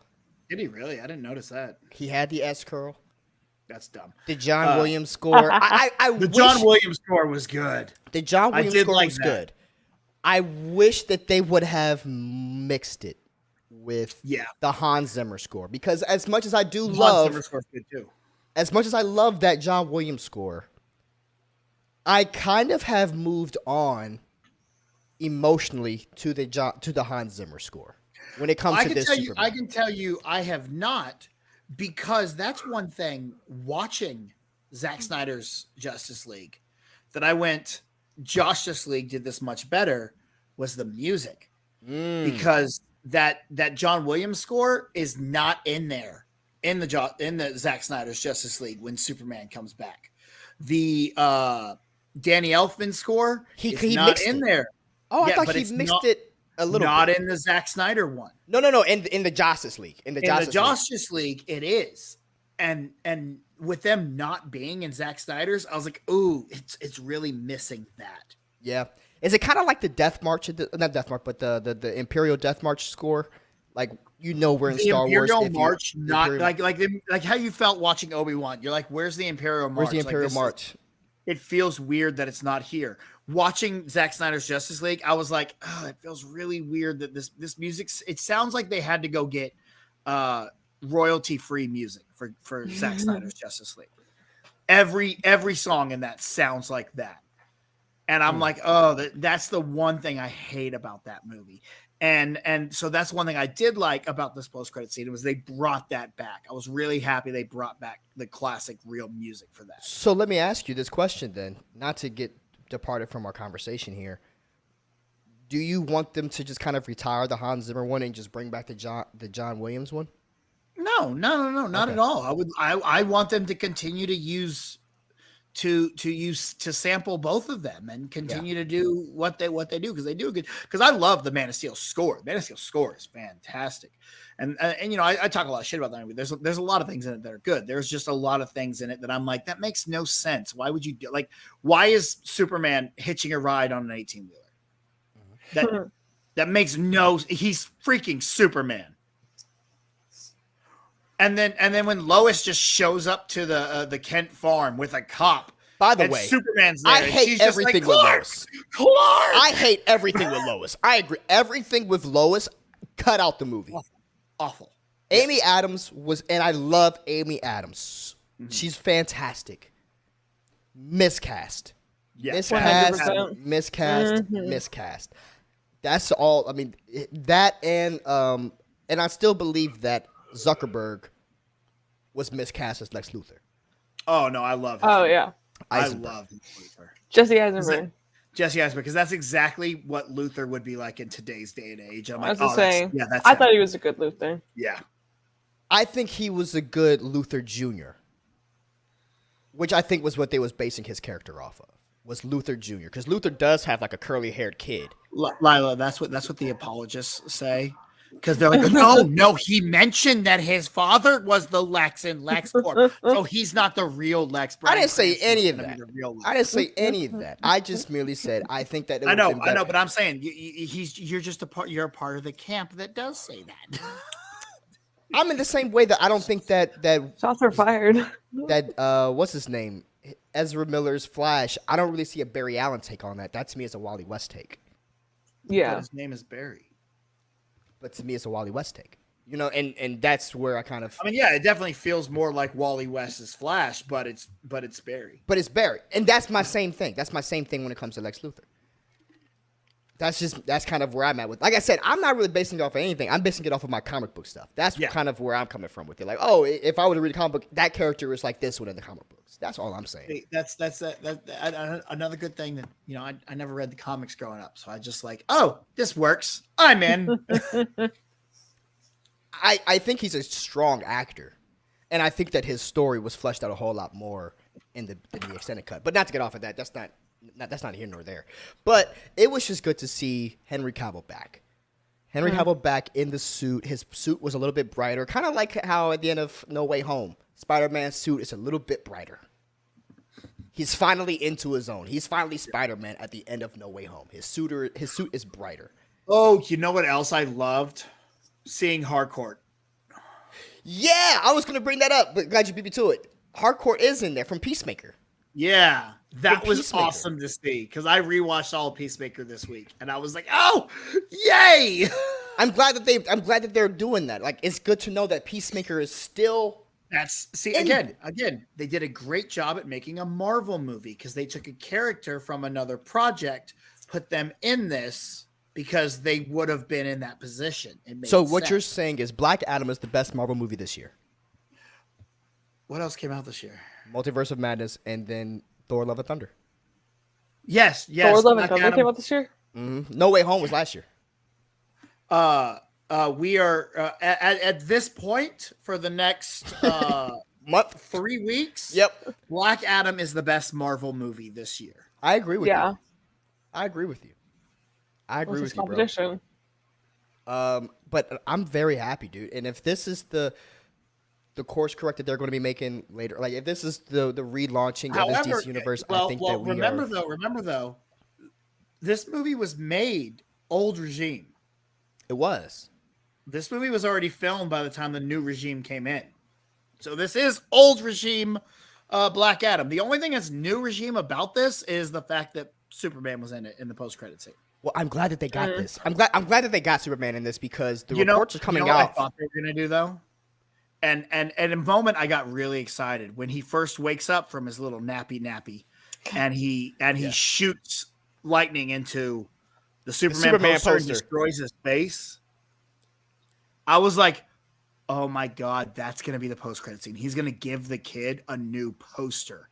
Did he really? I didn't notice that. He had the S curl. That's dumb. The John Williams score. The John Williams score was good. The John Williams score like was that. good. I wish that they would have mixed it with the Hans Zimmer score, because as much as I do love, Hans Zimmer score's good too. As much as I love that John Williams score, I kind of have moved on emotionally to the Hans Zimmer score when it comes to this Superman. I can tell you, I have not, because that's one thing watching Zack Snyder's Justice League that I went, Justice League did this much better, was the music. Because that John Williams score is not in there in the Zack Snyder's Justice League when Superman comes back. The Danny Elfman score is not in there. Oh, I thought he mixed it a little bit. Not in the Zack Snyder one. No. In the Justice League. In the Justice League, it is. And with them not being in Zack Snyder's, I was like, ooh, it's really missing that. Yeah. Is it kind of like the Death March, not Death March, but the Imperial Death March score? Like, we're in Star Wars. The Imperial March, not like how you felt watching Obi-Wan. You're like, where's the Imperial March? Where's the Imperial March? It feels weird that it's not here. Watching Zack Snyder's Justice League, I was like, oh, it feels really weird that this music, it sounds like they had to go get royalty-free music for Zack Snyder's Justice League. Every song in that sounds like that. And I'm like, oh, that's the one thing I hate about that movie. And so that's one thing I did like about this post-credit scene, was they brought that back. I was really happy they brought back the classic real music for that. So let me ask you this question then, not to get departed from our conversation here. Do you want them to just kind of retire the Hans Zimmer one and just bring back the John Williams one? No, not at all. I want them to continue to use to sample both of them and continue to do what they do, because they do good. Because I love the Man of Steel score. Man of Steel score is fantastic, and I talk a lot of shit about that movie. There's a lot of things in it that are good. There's just a lot of things in it that I'm like, that makes no sense. Why would you do, like, why is Superman hitching a ride on an 18-wheeler? That makes no. He's freaking Superman. And then when Lois just shows up to the Kent farm with a cop, by the way, Superman's there, I hate everything with Lois. Clark! I hate everything with Lois. I agree. Everything with Lois, cut out the movie. Awful. Amy Adams and I love Amy Adams. Mm-hmm. She's fantastic. Miscast. Yeah. Miscast. That's all. I mean, that and I still believe that Zuckerberg was miscast as Lex Luthor. Oh no, I love him. Oh yeah, I love Luthor. Jesse Eisenberg. Because that's exactly what Luthor would be like in today's day and age. I'm like, that's I thought he was a good Luthor. Yeah, I think he was a good Luthor Jr., which I think was what they was basing his character off of, was Luthor Jr., because Luthor does have like a curly haired kid. Lilah, that's what the apologists say. Because they're like, no, he mentioned that his father was the Lex in LexCorp, so he's not the real Lex. I didn't say any of that. I didn't say any of that. I just merely said I think that. I know, but I'm saying you're just you're a part of the camp that does say that. I'm in the same way that I don't think that shots are fired. That what's his name, Ezra Miller's Flash. I don't really see a Barry Allen take on that. That to me is a Wally West take. Yeah, but his name is Barry. But to me, it's a Wally West take, and that's where I kind of. I mean, yeah, it definitely feels more like Wally West's Flash, but it's Barry. But it's Barry, and that's my same thing. That's my same thing when it comes to Lex Luthor. That's kind of where I'm at with. Like I said, I'm not really basing it off of anything. I'm basing it off of my comic book stuff. That's kind of where I'm coming from with it. Like, oh, if I were to read a comic book, that character is like this one in the comic books. That's all I'm saying. That's another good thing that I never read the comics growing up, so I just like, oh, this works. I'm in. I think he's a strong actor, and I think that his story was fleshed out a whole lot more in the extended cut. But not to get off of that. That's not here nor there. But it was just good to see Henry Cavill back. Henry Cavill back in the suit. His suit was a little bit brighter, kind of like how at the end of No Way Home, Spider-Man's suit is a little bit brighter. He's finally into his own. He's finally Spider-Man at the end of No Way Home. His suit is brighter. Oh, you know what else I loved? Seeing Harcourt. Yeah, I was gonna bring that up, but glad you beat me to it. Harcourt is in there from Peacemaker. Yeah, that was Peacemaker. awesome to see because I rewatched all of Peacemaker this week, and I was like, "Oh, yay!" I'm glad that they're doing that. Like, it's good to know that Peacemaker is still. Again, they did a great job at making a Marvel movie because they took a character from another project, put them in this because they would have been in that position. So what you're saying is Black Adam is the best Marvel movie this year. What else came out this year? Multiverse of Madness, and then Thor: Love and Thunder. Yes. Thor: Love and Thunder came out this year. Mm-hmm. No Way Home was last year. We are at this point for the next month, 3 weeks. Yep, Black Adam is the best Marvel movie this year. I agree with you. Yeah, I agree with you. I agree with you, competition. But I'm very happy, dude. And if this is the course correct that they're going to be making later, like if this is the relaunching of this DC universe, I think that we remember though, this movie was made old regime. It was. This movie was already filmed by the time the new regime came in. So this is old regime Black Adam. The only thing that's new regime about this is the fact that Superman was in it in the post-credit scene. Well, I'm glad that they got this. I'm glad that they got Superman in this because the reports are coming out. What I thought they were going to do though? And in a moment I got really excited when he first wakes up from his little nappy and he shoots lightning into the Superman poster and destroys his face. I was like, oh my God, that's going to be the post-credit scene. He's going to give the kid a new poster.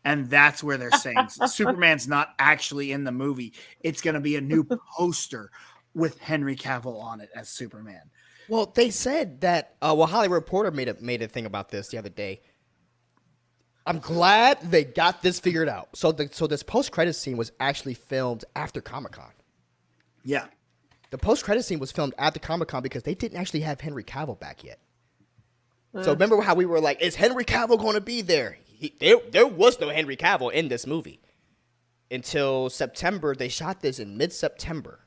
And that's where they're saying Superman's not actually in the movie. It's going to be a new poster with Henry Cavill on it as Superman. Well, they said that, Hollywood Reporter made a thing about this the other day. I'm glad they got this figured out. So this post-credit scene was actually filmed after Comic-Con. Yeah. The post-credit scene was filmed after Comic-Con because they didn't actually have Henry Cavill back yet. So remember how we were like, is Henry Cavill going to be there? There was no Henry Cavill in this movie. Until September, they shot this in mid-September.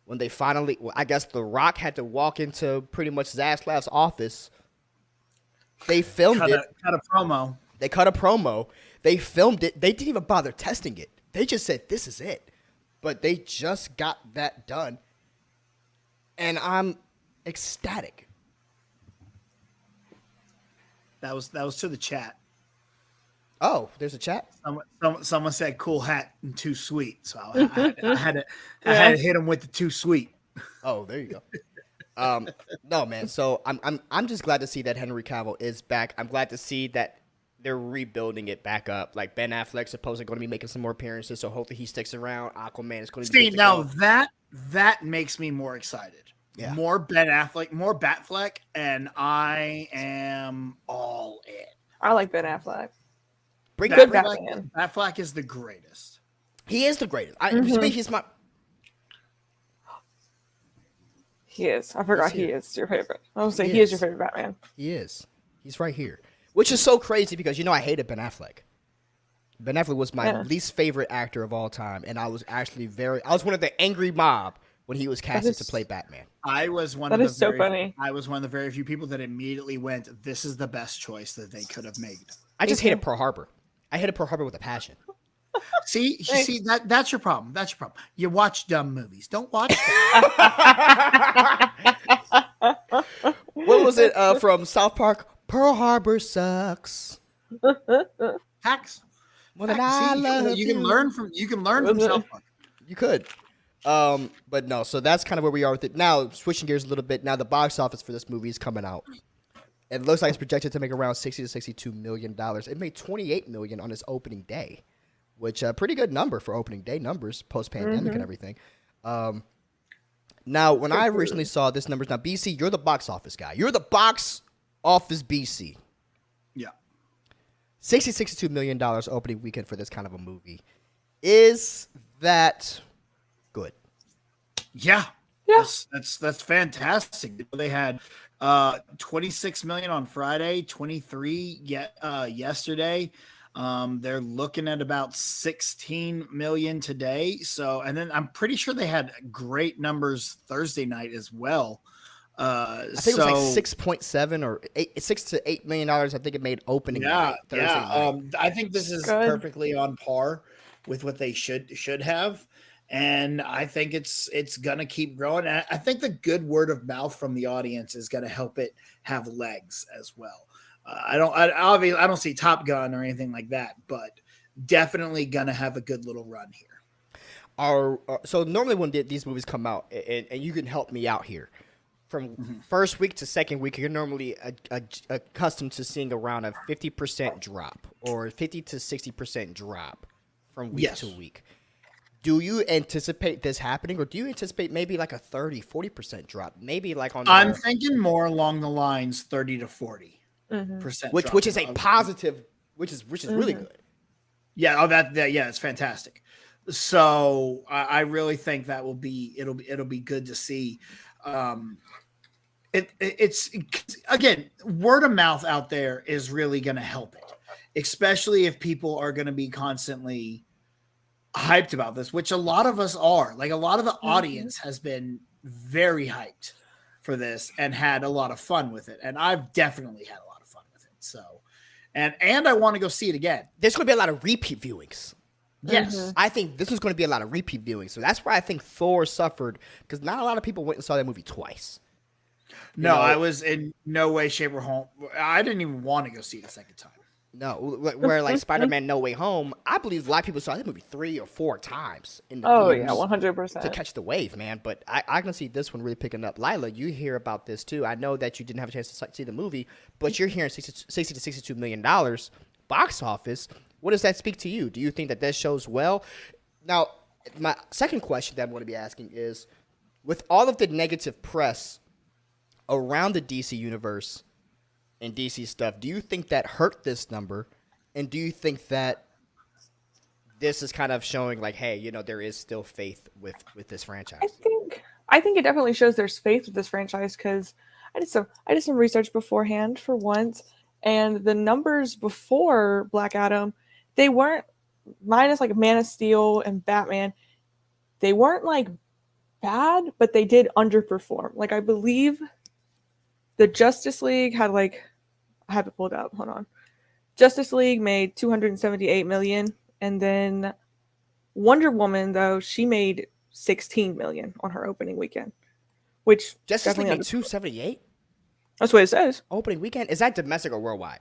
When they finally, I guess The Rock had to walk into pretty much Zaslav's office. They filmed it. Cut a promo. They cut a promo. They filmed it. They didn't even bother testing it. They just said, this is it. But they just got that done. And I'm ecstatic. That was to the chat. Oh, there's a chat? Someone said cool hat and too sweet. So I had to hit him with the too sweet. Oh, there you go. No, man. So I'm just glad to see that Henry Cavill is back. I'm glad to see that they're rebuilding it back up. Like Ben Affleck's supposedly going to be making some more appearances, so hopefully he sticks around. Aquaman is going to be. See, now that makes me more excited. Yeah. More Ben Affleck, more Batfleck, and I am all in. I like Ben Affleck. Bring Good Batman. Batman. Batfleck is the greatest. He is the greatest. He's my. He is. I forgot he is your favorite. I was saying he is your favorite Batman. He is. He's right here. Which is so crazy because, I hated Ben Affleck. Ben Affleck was my least favorite actor of all time. And I was actually I was one of the angry mob when he was casted to play Batman. I was one of the very few people that immediately went, this is the best choice that they could have made. I just hated Pearl Harbor. I hated Pearl Harbor with a passion. See, that's your problem. That's your problem. You watch dumb movies. Don't watch What was it from South Park? Pearl Harbor sucks. Hacks. More than I love you can learn from South Park. You could. But no, so that's kind of where we are with it. Now, switching gears a little bit, now the box office for this movie is coming out. It looks like it's projected to make around $60 to $62 million. It made $28 million on its opening day, which a pretty good number for opening day numbers, post-pandemic and everything. Now, when I originally saw this numbers, now, BC, you're the box office guy. You're the box office BC. Yeah. $62 million opening weekend for this kind of a movie. Is that good? Yeah. That's fantastic. They had 26 million on Friday, 23 yesterday. They're looking at about 16 million today. So, and then I'm pretty sure they had great numbers Thursday night as well. I think it was like 6.7 or 6 to $8 million. I think it made opening night Thursday night. I think this is perfectly on par with what they should have. And I think it's gonna keep growing. And I think the good word of mouth from the audience is gonna help it have legs as well. I don't see Top Gun or anything like that, but definitely gonna have a good little run here. So normally when these movies come out, and you can help me out here, from first week to second week, you're normally accustomed to seeing around a 50% drop or 50 to 60% drop from week to week. Do you anticipate this happening, or do you anticipate maybe like a 30, 40% drop? Maybe like I'm thinking more along the lines 30 to 40%. Which is a positive, which is really good. Yeah, it's fantastic. So I really think that it'll be good to see. It's again, word of mouth out there is really going to help it, especially if people are going to be constantly hyped about this, which a lot of us are. Like a lot of the audience has been very hyped for this and had a lot of fun with it, and I've definitely had a lot of fun with it. So, and I want to go see it again. There's going to be a lot of repeat viewings. Yes. I think this is going to be a lot of repeat viewings. So that's why I think Thor suffered, because not a lot of people went and saw that movie twice. No, I was in no way, shape, or form. I didn't even want to go see it a second time. No, where like Spider-Man No Way Home, I believe a lot of people saw that movie 3 or 4 times in the theaters 100% to catch the wave, man. But I can see this one really picking up. Lilah, you hear about this too. I know that you didn't have a chance to see the movie, but you're hearing $60 to $62 million box office. What does that speak to you? Do you think that shows well? Now, my second question that I'm going to be asking is, with all of the negative press around the DC universe and DC stuff, do you think that hurt this number? And do you think that this is kind of showing like, hey, you know, there is still faith with this franchise? I think it definitely shows there's faith with this franchise, because I did some research beforehand for once, and the numbers before Black Adam, they weren't, minus like Man of Steel and Batman, they weren't like bad, but they did underperform. Like I believe the Justice League had like, I have it pulled up. Hold on. Justice League made $278 million, and then Wonder Woman, though, she made $16 million on her opening weekend, which Justice League made $278. That's what it says. Opening weekend, is that domestic or worldwide?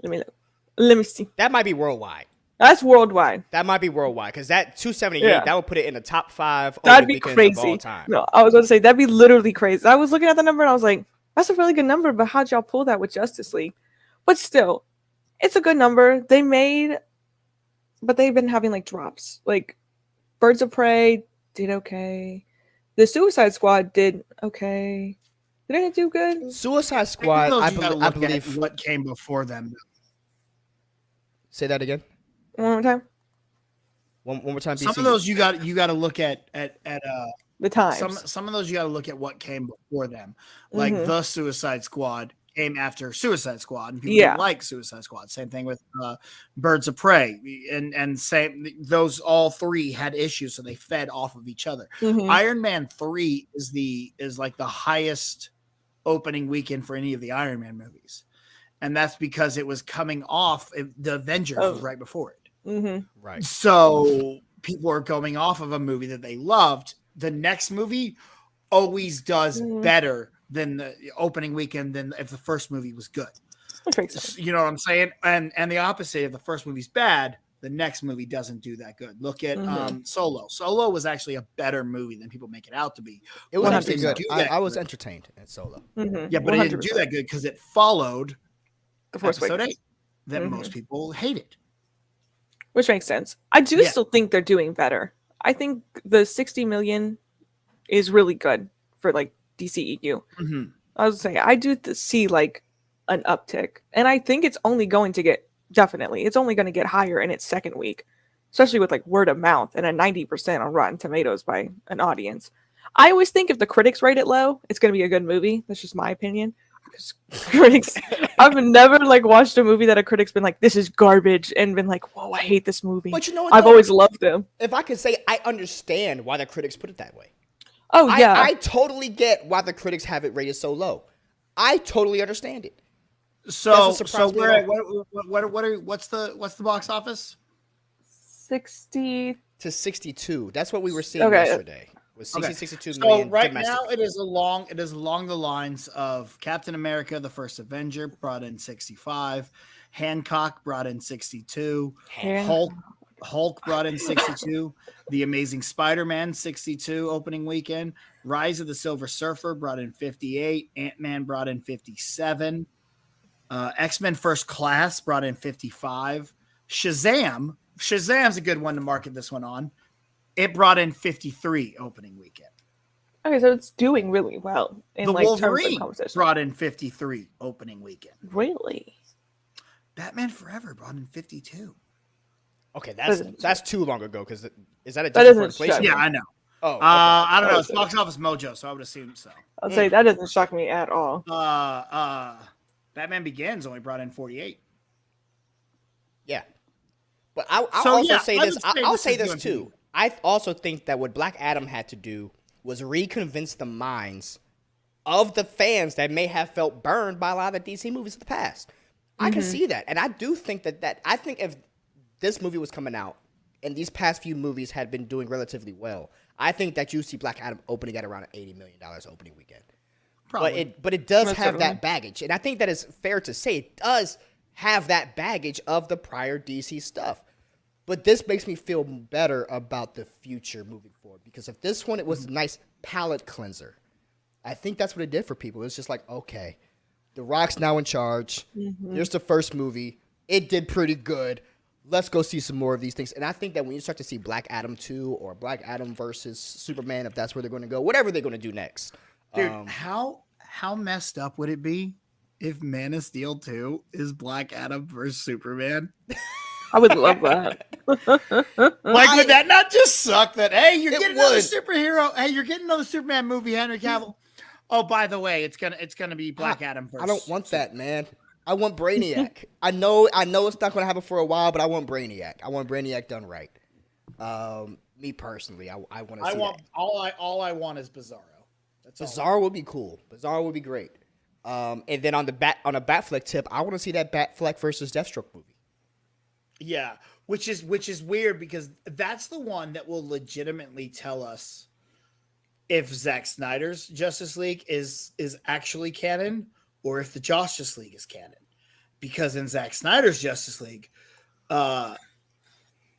Let me see. That might be worldwide. That's worldwide. That might be worldwide, because that 278, that would put it in the top 5 that'd be weekends crazy of all time. No, I was going to say that'd be literally crazy. I was looking at the number and I was like, that's a really good number, but how'd y'all pull that with Justice League? But still, it's a good number. But they've been having like drops. Like Birds of Prey did okay. The Suicide Squad did okay. Didn't it do good? Suicide Squad, I believe what came before them. Say that again. One more time. One more time. Some of those you got to look at the times. Some of those you got to look at what came before them. Like the Suicide Squad came after Suicide Squad, and people didn't like Suicide Squad. Same thing with Birds of Prey, and same those all three had issues, so they fed off of each other. Iron Man 3 is like the highest opening weekend for any of the Iron Man movies, and that's because it was coming off. The Avengers was right before it, right? So people are going off of a movie that they loved. The next movie always does better than the opening weekend than if the first movie was good. Which makes sense. You know what I'm saying? And the opposite, if the first movie's bad, the next movie doesn't do that good. Look at Solo. Solo was actually a better movie than people make it out to be. It was actually good. I was entertained at Solo. Yeah, but 100%. It didn't do that good because it followed the first episode 8 that most people hated. Which makes sense. I do still think they're doing better. I think the 60 million is really good for like DCEU. I was saying I do see like an uptick, and I think it's only going to get it's only going to get higher in its second week, especially with like word of mouth and a 90% on Rotten Tomatoes by an audience. I always think if the critics rate it low, it's going to be a good movie. That's just my opinion. Critics, I've never like watched a movie that a critic's been like, "This is garbage," and been like, "Whoa, I hate this movie." But you know what? I've always loved them. If I could say, I understand why the critics put it that way. Oh yeah, I totally get why the critics have it rated so low. I totally understand it. So what's the box office? 60 to 62. That's what we were seeing Okay. yesterday. Was 62 So million right domestic. now it is along the lines of Captain America: The First Avenger brought in 65, Hancock brought in 62, Hulk brought in 62, The Amazing Spider-Man 62 opening weekend, Rise of the Silver Surfer brought in 58, Ant-Man brought in 57, X-Men First Class brought in 55, Shazam's a good one to market this one on. It brought in 53 opening weekend. Okay, so it's doing really well in The like Wolverine terms of conversation. brought in 53 opening weekend. Really? Batman Forever brought in 52. Okay, that's too long ago because is that a That different doesn't inflation? shock Yeah, I know. Oh, okay. I don't know. Oh, It's Box Office Mojo, so I would assume so. I'll say that doesn't shock me at all. Batman Begins only brought in 48. Yeah, but I'll So, also yeah, say I this. would say I'll this say is this doing too. pretty I also think that what Black Adam had to do was reconvince the minds of the fans that may have felt burned by a lot of the DC movies of the past. I can see that, and I do think that I think if this movie was coming out and these past few movies had been doing relatively well, I think that you see Black Adam opening at around $80 million opening weekend. Probably. But it does Most have certainly. that baggage, and I think that is fair to say. It does have that baggage of the prior DC stuff. But this makes me feel better about the future moving forward, because if this one, it was a nice palate cleanser, I think that's what it did for people. It's just like, okay, The Rock's now in charge. There's the first movie. It did pretty good. Let's go see some more of these things. And I think that when you start to see Black Adam 2 or Black Adam versus Superman, if that's where they're going to go, whatever they're going to do next. Dude, how messed up would it be if Man of Steel 2 is Black Adam versus Superman? I would love that. Like, would that not just suck that, hey, you're It getting another would. superhero. Hey, you're getting another Superman movie, Henry Cavill. Oh, by the way, it's gonna be Black Adam versus I don't want that, man. I want Brainiac. I know it's not going to happen for a while, but I want Brainiac. I want Brainiac done right. Me personally, I want to see that. All I want is Bizarro. That's all. Bizarro would be cool. Bizarro would be great. And then on a Batfleck tip, I want to see that Batfleck versus Deathstroke movie. Yeah, which is weird because that's the one that will legitimately tell us if Zack Snyder's Justice League is actually canon or if the Justice League is canon. Because in Zack Snyder's Justice League,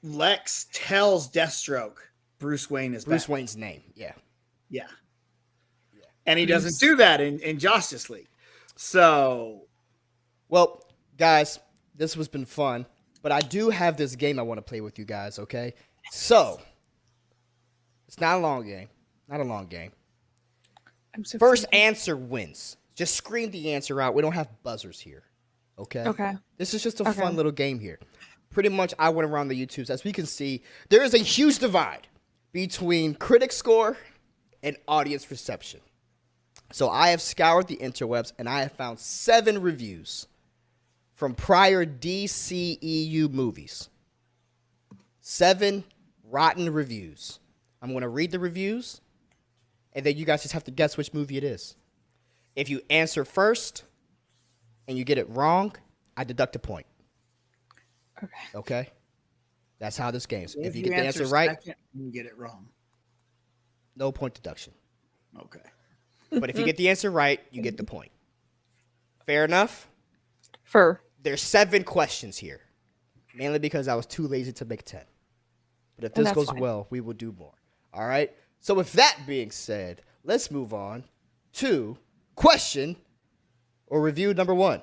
Lex tells Deathstroke Bruce Wayne is Bruce Batman. Wayne's name. Yeah. Yeah. And he doesn't do that in Justice League. So, Well, guys, this has been fun, but I do have this game I want to play with you guys, okay? So, it's not a long game. Not a long game. I'm so First excited. answer wins. Just scream the answer out. We don't have buzzers here, okay? Okay. This is just a fun little game here. Pretty much, I went around the YouTubes. As we can see, there is a huge divide between critic score and audience reception. So I have scoured the interwebs, and I have found 7 reviews from prior DCEU movies. 7 rotten reviews. I'm going to read the reviews, and then you guys just have to guess which movie it is. If you answer first and you get it wrong, I deduct a point. Okay? That's how this game is. If you get the answer right, second, you get it wrong. no point deduction. Okay. But if you get the answer right, you get the point. Fair enough? Fur. There's 7 questions here, mainly because I was too lazy to make 10. But if this that's goes fine. well, we will do more. All right? So with that being said, let's move on to question or review number 1.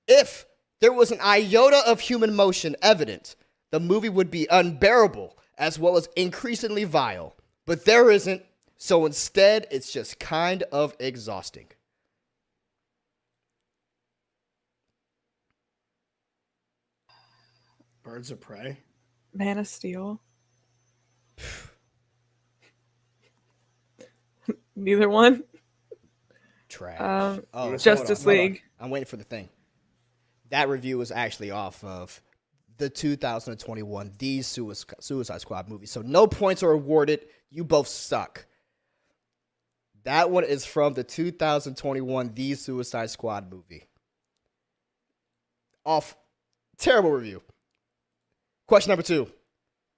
If there was an iota of human motion evident, the movie would be unbearable as well as increasingly vile. But there isn't, so instead, it's just kind of exhausting. Birds of Prey. Man of Steel. Neither one. Trash. Oh, Justice hold on. League. I'm waiting for the thing. That review was actually off of the 2021 The Suicide Squad movie. So no points are awarded. You both suck. That one is from the 2021 The Suicide Squad movie. Off. Terrible review. Question number 2.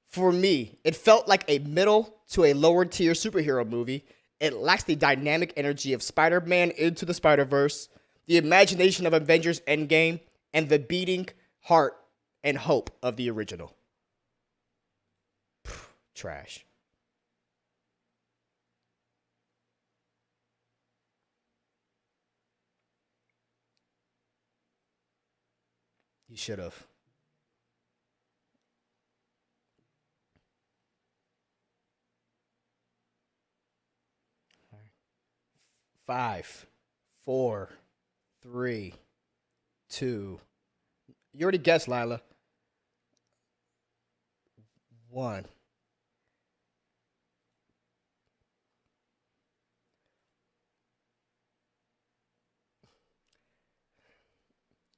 For me, it felt like a middle to a lower tier superhero movie. It lacks the dynamic energy of Spider-Man Into the Spider-Verse, the imagination of Avengers Endgame, and the beating heart and hope of the original. Trash. You should have. Five, 4, 3, 2. You already guessed, Lilah. 1.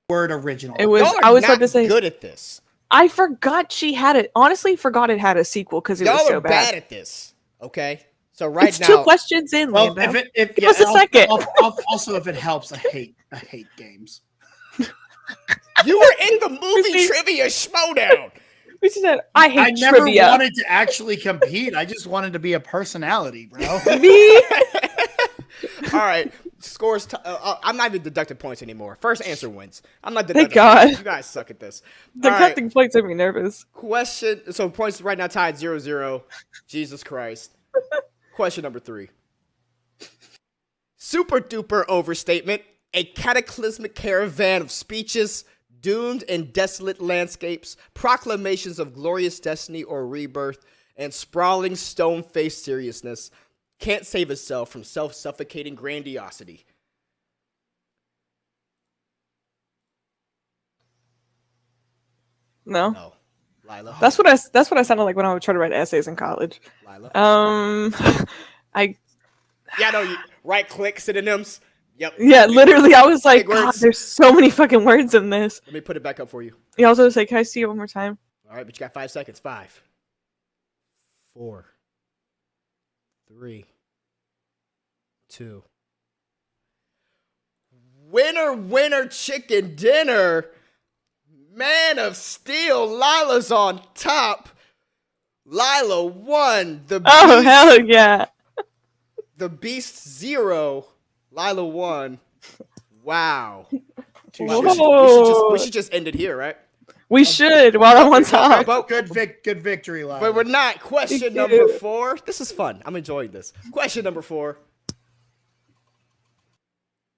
Word original. It was. Y'all are I was not about to say. good at this. I forgot she had it. Honestly, forgot it had a sequel because it Y'all was so are bad at this. Okay, so right It's now, 2 questions in, Well, Lando. if us a second. Also, if it helps, I hate games. you were in the movie see- trivia showdown. We said I hate I never trivia. wanted to actually compete. I just wanted to be a personality, bro. Me? All right, scores. I'm not even deducting points anymore. First answer wins. I'm not Thank deducting God. points. You guys suck at this. The All right, cutting points made me nervous. question. So points right now tied 0-0. Jesus Christ. Question number 3. Super duper overstatement. A cataclysmic caravan of speeches, doomed and desolate landscapes, proclamations of glorious destiny or rebirth, and sprawling stone-faced seriousness can't save itself from self-suffocating grandiosity. No. No. Lilah. That's what I sounded like when I would try to write essays in college. Lilah. I Yeah, no, right click synonyms. Yep. yeah, Big literally words. I was like, Big God, words. there's so many fucking words in this. Let me put it back up for you. Yeah, I was gonna say, can I see it one more time? All right, but you got 5 seconds. 5, 4, 3, 2. Winner, winner, chicken dinner. Man of Steel. Lilah's on top. Lilah won. The Beast, Oh hell yeah. the Beast 0. Lilah won. Wow. We should just end it here, right? We should while I'm on top. But Good victory, Lyle. But we're not. Question Thank number you. 4. This is fun. I'm enjoying this. Question number 4.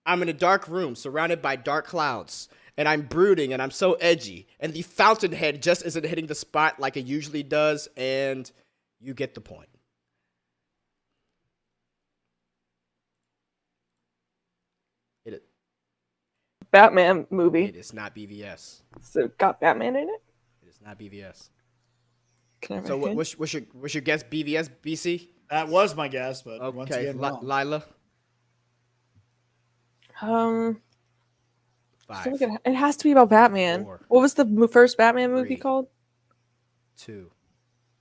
I'm in a dark room surrounded by dark clouds, and I'm brooding, and I'm so edgy, and the fountainhead just isn't hitting the spot like it usually does, and you get the point. Batman movie. It is not BVS. So it got Batman in it? It is not BVS. Can I So write it? what's your guess? BVS, BC? That was my guess, but once Okay, again, wrong. Lilah. I feel 5, like it has to be about Batman. 4, What was the first Batman movie 3. called? 2.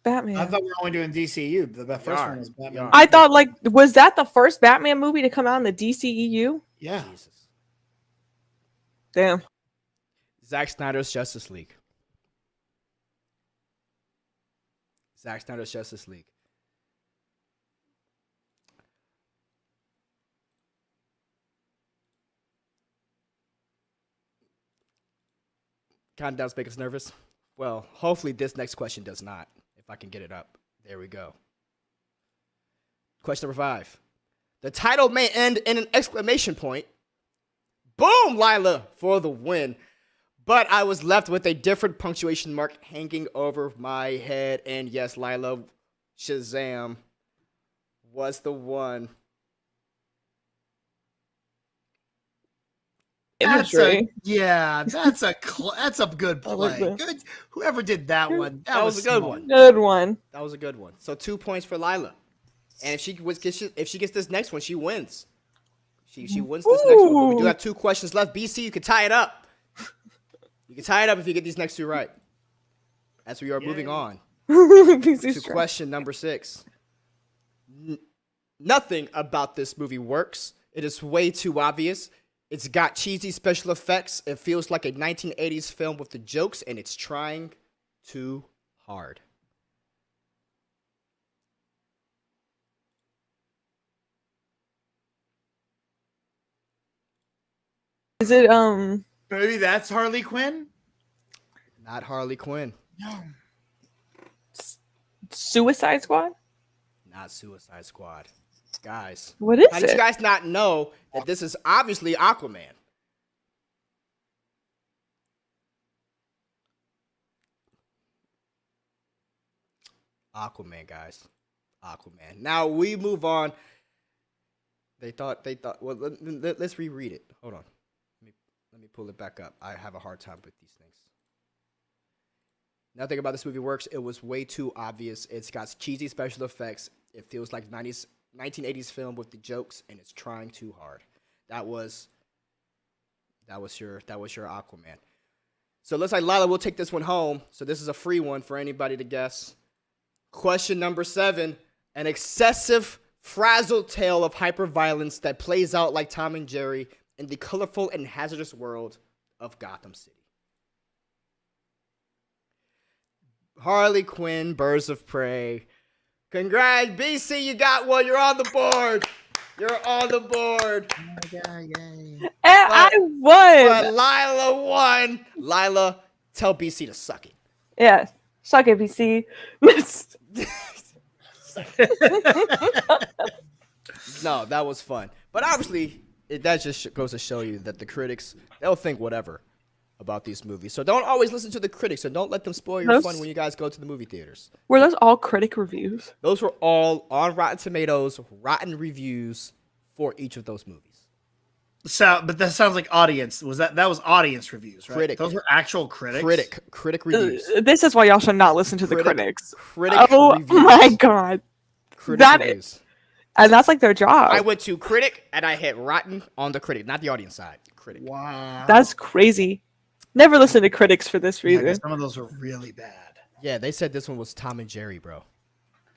Batman. I thought we were only doing DCU. The first are. one was You Batman. are. I thought was that the first Batman movie to come out in the DCEU? Yeah. Jesus. Damn. Zack Snyder's Justice League. Zack Snyder's Justice League. Countdown's making us nervous. Well, hopefully this next question does not. If I can get it up. There we go. Question number 5. The title may end in an exclamation point. Boom, Lilah, for the win. But I was left with a different punctuation mark hanging over my head. And yes, Lilah, Shazam was the one. Imagery. That's a good I like play. that. Good. Whoever did that one, That was a good smart. one. Good one. That was a good one. So 2 points for Lilah. And if she gets this next one, she wins. She wins this next one. But we do have 2 questions left. BC, you can tie it up. You can tie it up if you get these next 2 right. As we are moving on to question number 6. Nothing about this movie works. It is way too obvious. It's got cheesy special effects. It feels like a 1980s film with the jokes, and it's trying too hard. Is it Maybe that's Harley Quinn? Not Harley Quinn. No. Suicide Squad? Not Suicide Squad. Guys. What is how did it? you guys not know that this is obviously Aquaman? Aquaman, guys. Aquaman. Now we move on. They thought, well, let's reread it. Hold on. Let me pull it back up. I have a hard time with these things. Nothing about this movie works. It was way too obvious. It's got cheesy special effects. It feels like 1980s film with the jokes, and it's trying too hard. That was your Aquaman. So it looks like Lilah will take this one home. So this is a free one for anybody to guess. Question number 7. An excessive, frazzled tale of hyperviolence that plays out like Tom and Jerry in the colorful and hazardous world of Gotham City. Harley Quinn, Birds of Prey. Congrats, BC, you got one. You're on the board. You're on the board. And I won. But Lilah won. Lilah, tell BC to suck it. Yeah. Suck it, BC. No, that was fun. But obviously, that just goes to show you that the critics, they'll think whatever about these movies. So don't always listen to the critics, and don't let them spoil your fun when you guys go to the movie theaters. Were those all critic reviews? Those were all on Rotten Tomatoes, rotten reviews for each of those movies. So, but that sounds like audience. That was audience reviews, right? Critic. Those were actual critics. Critic reviews. This is why y'all should not listen to the critics. Critic reviews. My god. Critic reviews. And that's like their job. I went to critic and I hit rotten on the critic, not the audience side. Critic. Wow. That's crazy. Never listen to critics for this reason. Some of those were really bad. Yeah, they said this one was Tom and Jerry, bro.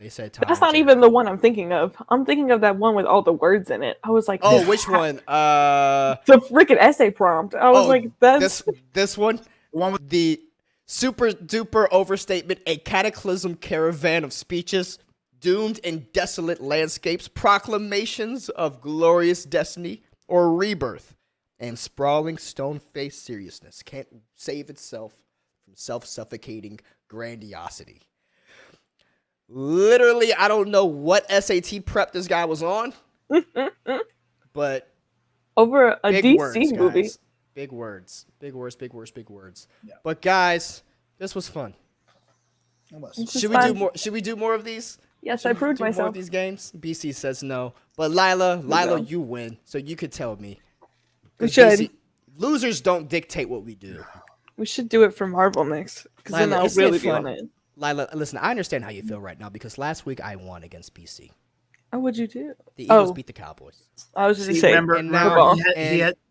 They said Tom. That's not even the one I'm thinking of. I'm thinking of that one with all the words in it. I was like, oh, which one? The freaking essay prompt. I was like, that's this one. The one with the super duper overstatement, a cataclysm caravan of speeches, doomed and desolate landscapes, proclamations of glorious destiny or rebirth, and sprawling stone-faced seriousness can't save itself from self-suffocating grandiosity. Literally, I don't know what SAT prep this guy was on, but over a DC words, movie. guys. Big words. Yeah. But guys, this was fun. Should we do more of these? Yes, I proved More myself. of these games? BC says no. But Lilah, you win. So you could tell me. We should. BC, losers don't dictate what we do. We should do it for Marvel next. Because then Lilah, I'll isn't it really be fun? on it. Lilah, listen, I understand how you feel right now because last week I won against BC. Oh, what'd you do? The Eagles beat the Cowboys. I was just saying. remember, and now-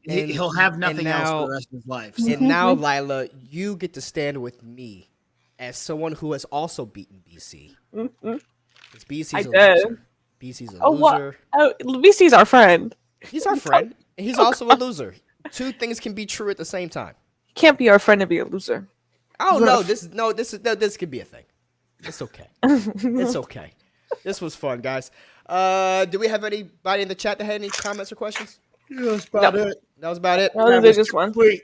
he'll have nothing and else now- for the rest of his life. And now, Lilah, you get to stand with me as someone who has also beaten BC. Because BC's I a did. loser. BC's a Oh, what? loser. Oh, VC's our friend. He's our friend, and he's also a loser. Two things can be true at the same time. Can't be our friend and be a loser. Oh no, this could be a thing. It's okay. It's okay. This was fun, guys. Do we have anybody in the chat that had any comments or questions? Yeah, that's about No. it. That was about it. That was the biggest one. Sweet.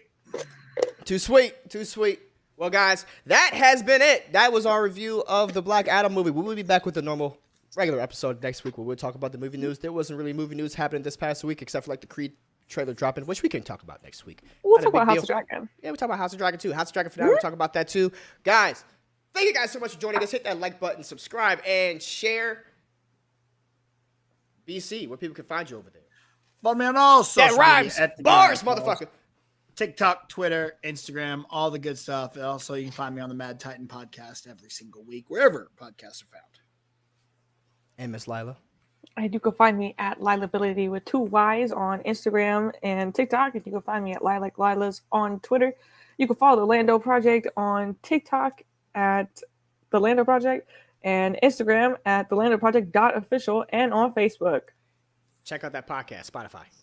Too sweet. Well, guys, that has been it. That was our review of the Black Adam movie. We will be back with the normal, regular episode next week where we'll talk about the movie news. There wasn't really movie news happening this past week except for like the Creed trailer dropping, which we can talk about next week. We'll Not a talk about big House deal. of Dragon. Yeah, we'll talk about House of Dragon too. House of Dragon finale, we'll talk about that too. Guys, thank you guys so much for joining us. Hit that like button, subscribe, and share. BC, where people can find you over there. Follow me on all That social rhymes. media at the Bars, Game motherfucker. TikTok, Twitter, Instagram, all the good stuff. And also, you can find me on the Mad Titan podcast every single week, wherever podcasts are found. And Miss Lilah. And you can find me at Lilability with 2 Y's on Instagram and TikTok. And you can find me at Lilac Lilas on Twitter. You can follow the Lando Project on TikTok at the Lando Project and Instagram at the Lando Project.official and on Facebook. Check out that podcast, Spotify.